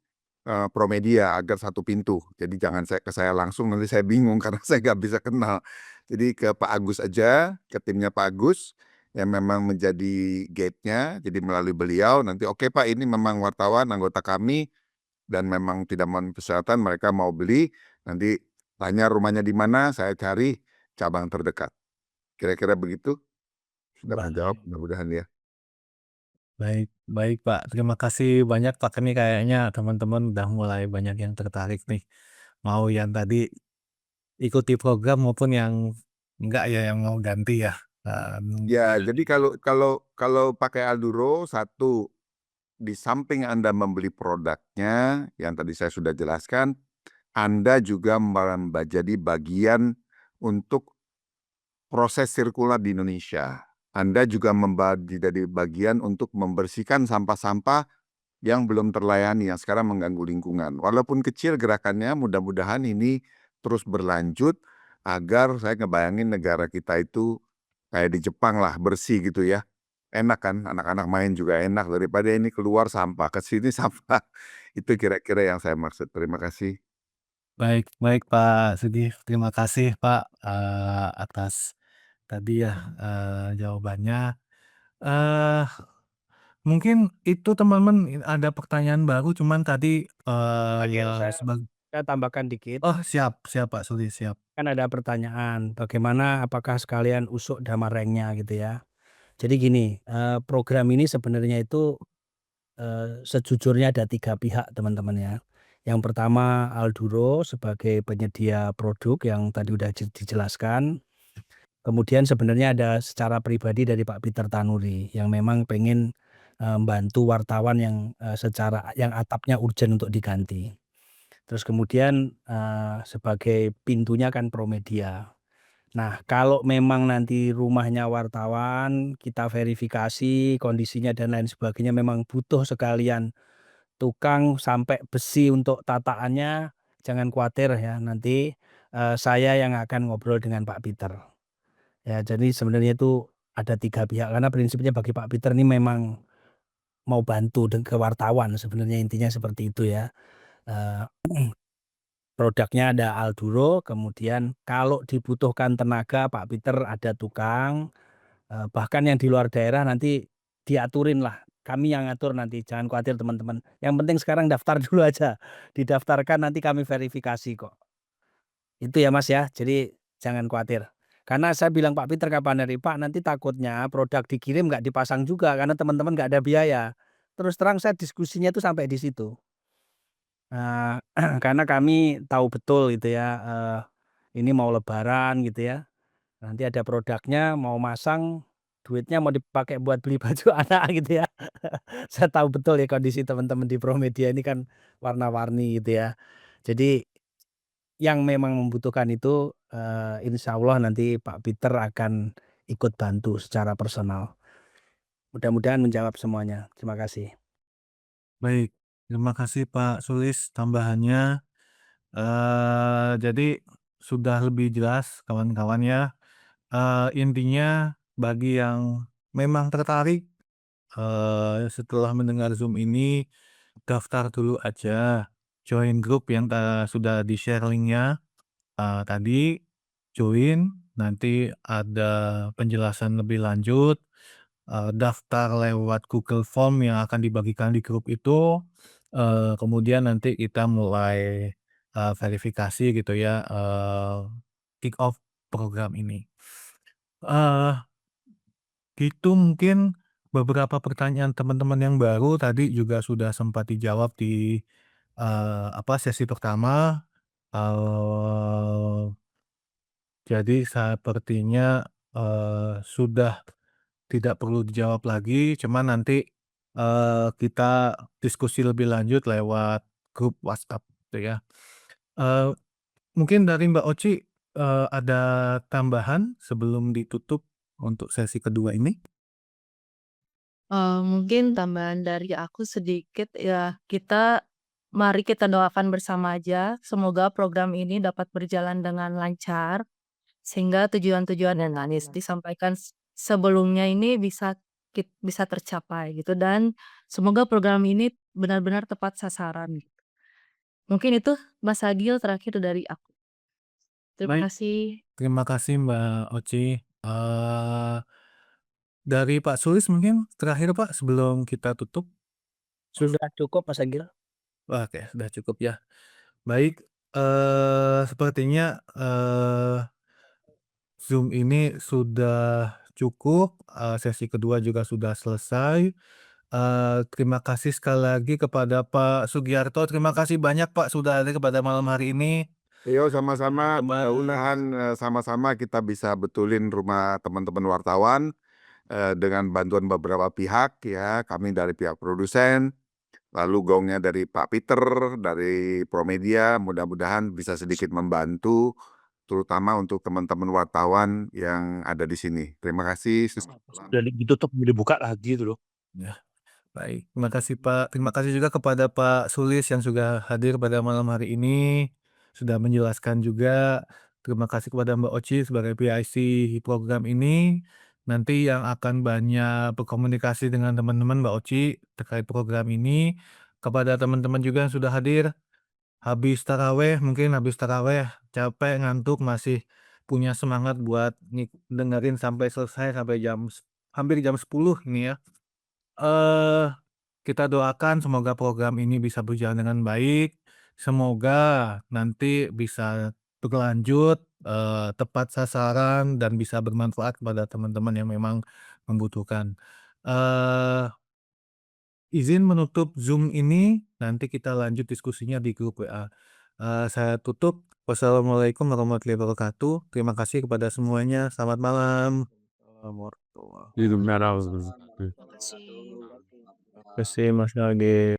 Promedia agar satu pintu. Jadi jangan ke saya langsung, nanti saya bingung karena saya nggak bisa kenal. Jadi ke Pak Agus aja, ke timnya Pak Agus yang memang menjadi gate-nya, jadi melalui beliau nanti, "Oke Pak, ini memang wartawan anggota kami dan memang tidak memenuhi persyaratan, mereka mau beli, nanti tanya rumahnya di mana, saya cari cabang terdekat." Kira-kira begitu? Sudah menjawab mudah-mudahan ya. Baik baik Pak, terima kasih banyak Pak, ini kayaknya teman-teman udah mulai banyak yang tertarik nih, mau yang tadi ikuti program maupun yang enggak ya, yang mau ganti ya. Ya, jadi kalau pakai Alduro, satu, di samping Anda membeli produknya yang tadi saya sudah jelaskan, Anda juga jadi bagian untuk proses sirkular di Indonesia. Anda juga jadi bagian untuk membersihkan sampah-sampah yang belum terlayani, yang sekarang mengganggu lingkungan. Walaupun kecil gerakannya, mudah-mudahan ini terus berlanjut agar saya ngebayangin negara kita itu kayak di Jepang lah, bersih gitu ya. Enak kan, anak-anak main juga enak daripada ini keluar sampah, ke sini sampah. Itu kira-kira yang saya maksud. Terima kasih. Baik baik Pak Sugih, terima kasih Pak, atas tadi ya, jawabannya. Eee, Mungkin itu teman-teman ada pertanyaan baru cuman tadi, Iya, ya saya tambahkan dikit. oh siap siap Pak Sugih, siap. Kan ada pertanyaan, bagaimana apakah sekalian usuk damarengnya gitu ya. Jadi gini, program ini sebenarnya itu sejujurnya ada 3 pihak teman-teman ya. Yang pertama Alduro sebagai penyedia produk yang tadi udah dijelaskan. Kemudian sebenarnya ada secara pribadi dari Pak Peter Tanuri yang memang pengen, membantu wartawan yang atapnya urgent untuk diganti. Terus kemudian, sebagai pintunya kan Promedia. Nah, kalau memang nanti rumahnya wartawan, kita verifikasi kondisinya dan lain sebagainya memang butuh sekalian tukang sampai besi untuk tataannya, jangan khawatir ya nanti, saya yang akan ngobrol dengan Pak Peter. Ya jadi sebenarnya itu ada 3 pihak karena prinsipnya bagi Pak Peter ini memang mau bantu ke wartawan sebenarnya intinya seperti itu ya. Eee Produknya ada Alduro, kemudian kalau dibutuhkan tenaga Pak Peter ada tukang, bahkan yang di luar daerah nanti diaturin lah, kami yang ngatur nanti jangan khawatir teman-teman, yang penting sekarang daftar dulu aja, didaftarkan nanti kami verifikasi kok. Itu ya Mas ya, jadi jangan khawatir. Karena saya bilang Pak Peter kapan hari, "Pak nanti takutnya produk dikirim nggak dipasang juga karena teman-teman nggak ada biaya." Terus terang saya diskusinya itu sampai di situ. Eee, karena kami tahu betul gitu ya, ini mau lebaran gitu ya, nanti ada produknya mau masang, duitnya mau dipakai buat beli baju anak gitu ya. Saya tahu betul ya kondisi teman-teman di Promedia ini kan warna-warni gitu ya. Jadi yang memang membutuhkan itu, insyaallah nanti Pak Peter akan ikut bantu secara personal. Mudah-mudahan menjawab semuanya. Terima kasih. Baik, terima kasih Pak Sulis tambahannya. Jadi sudah lebih jelas kawan-kawan ya. Intinya bagi yang memang tertarik, setelah mendengar Zoom ini, daftar dulu aja, join grup yang sudah di-share link-nya, tadi, join, nanti ada penjelasan lebih lanjut, daftar lewat Google Form yang akan dibagikan di grup itu, kemudian nanti kita mulai, verifikasi gitu ya, kick off program ini. Eee, itu mungkin beberapa pertanyaan teman-teman yang baru tadi juga sudah sempat dijawab di, sesi pertama, eee, jadi sepertinya, sudah tidak perlu dijawab lagi, cuman nanti, kita diskusi lebih lanjut lewat grup WhatsApp gitu ya. Eee, Mungkin dari Mbak Oci, ada tambahan sebelum ditutup untuk sesi kedua ini? Mungkin tambahan dari aku sedikit ya, mari kita doakan bersama aja, semoga program ini dapat berjalan dengan lancar, sehingga tujuan-tujuan yang disampaikan sebelumnya ini bisa tercapai gitu, dan semoga program ini benar-benar tepat sasaran gitu. Mungkin itu Mas Agil terakhir dari aku. Terima Baik, kasih. terima kasih Mbak Oci. Dari Pak Sulis mungkin terakhir Pak sebelum kita tutup? Sudah cukup Mas Agil? Oke, sudah cukup ya. Baik, sepertinya, Zoom ini sudah cukup, sesi kedua juga sudah selesai. Terima kasih sekali lagi kepada Pak Sugiarto, terima kasih banyak Pak sudah hadir pada malam hari ini. Yo, sama-sama, Teman mudah-mudahan, sama-sama kita bisa betulin rumah teman-teman wartawan, dengan bantuan beberapa pihak ya, kami dari pihak produsen, lalu gongnya dari Pak Peter, dari Promedia, mudah-mudahan bisa sedikit membantu, terutama untuk teman-teman wartawan yang ada di sini. Terima kasih. Udah ditutup, dibuka lagi itu loh. Ya. Baik, terima kasih Pak. Terima kasih juga kepada Pak Sulis yang sudah hadir pada malam hari ini, sudah menjelaskan juga. Terima kasih kepada Mbak Oci sebagai PIC program ini. Nanti yang akan banyak berkomunikasi dengan teman-teman Mbak Oci terkait program ini. Kepada teman-teman juga yang sudah hadir, habis taraweh, mungkin habis taraweh capek, ngantuk, masih punya semangat buat dengerin sampai selesai, sampai hampir jam 10 ini ya. Eh kita doakan semoga program ini bisa berjalan dengan baik, semoga nanti bisa berlanjut, tepat sasaran dan bisa bermanfaat kepada teman-teman yang memang membutuhkan. Eee, izin menutup Zoom ini, nanti kita lanjut diskusinya di grup WA. Saya tutup. Wassalamualaikum warahmatullahi wabarakatuh. Terima kasih kepada semuanya. Selamat malam. Hidup merah. Terima kasih. Terima kasih Mas Nagih.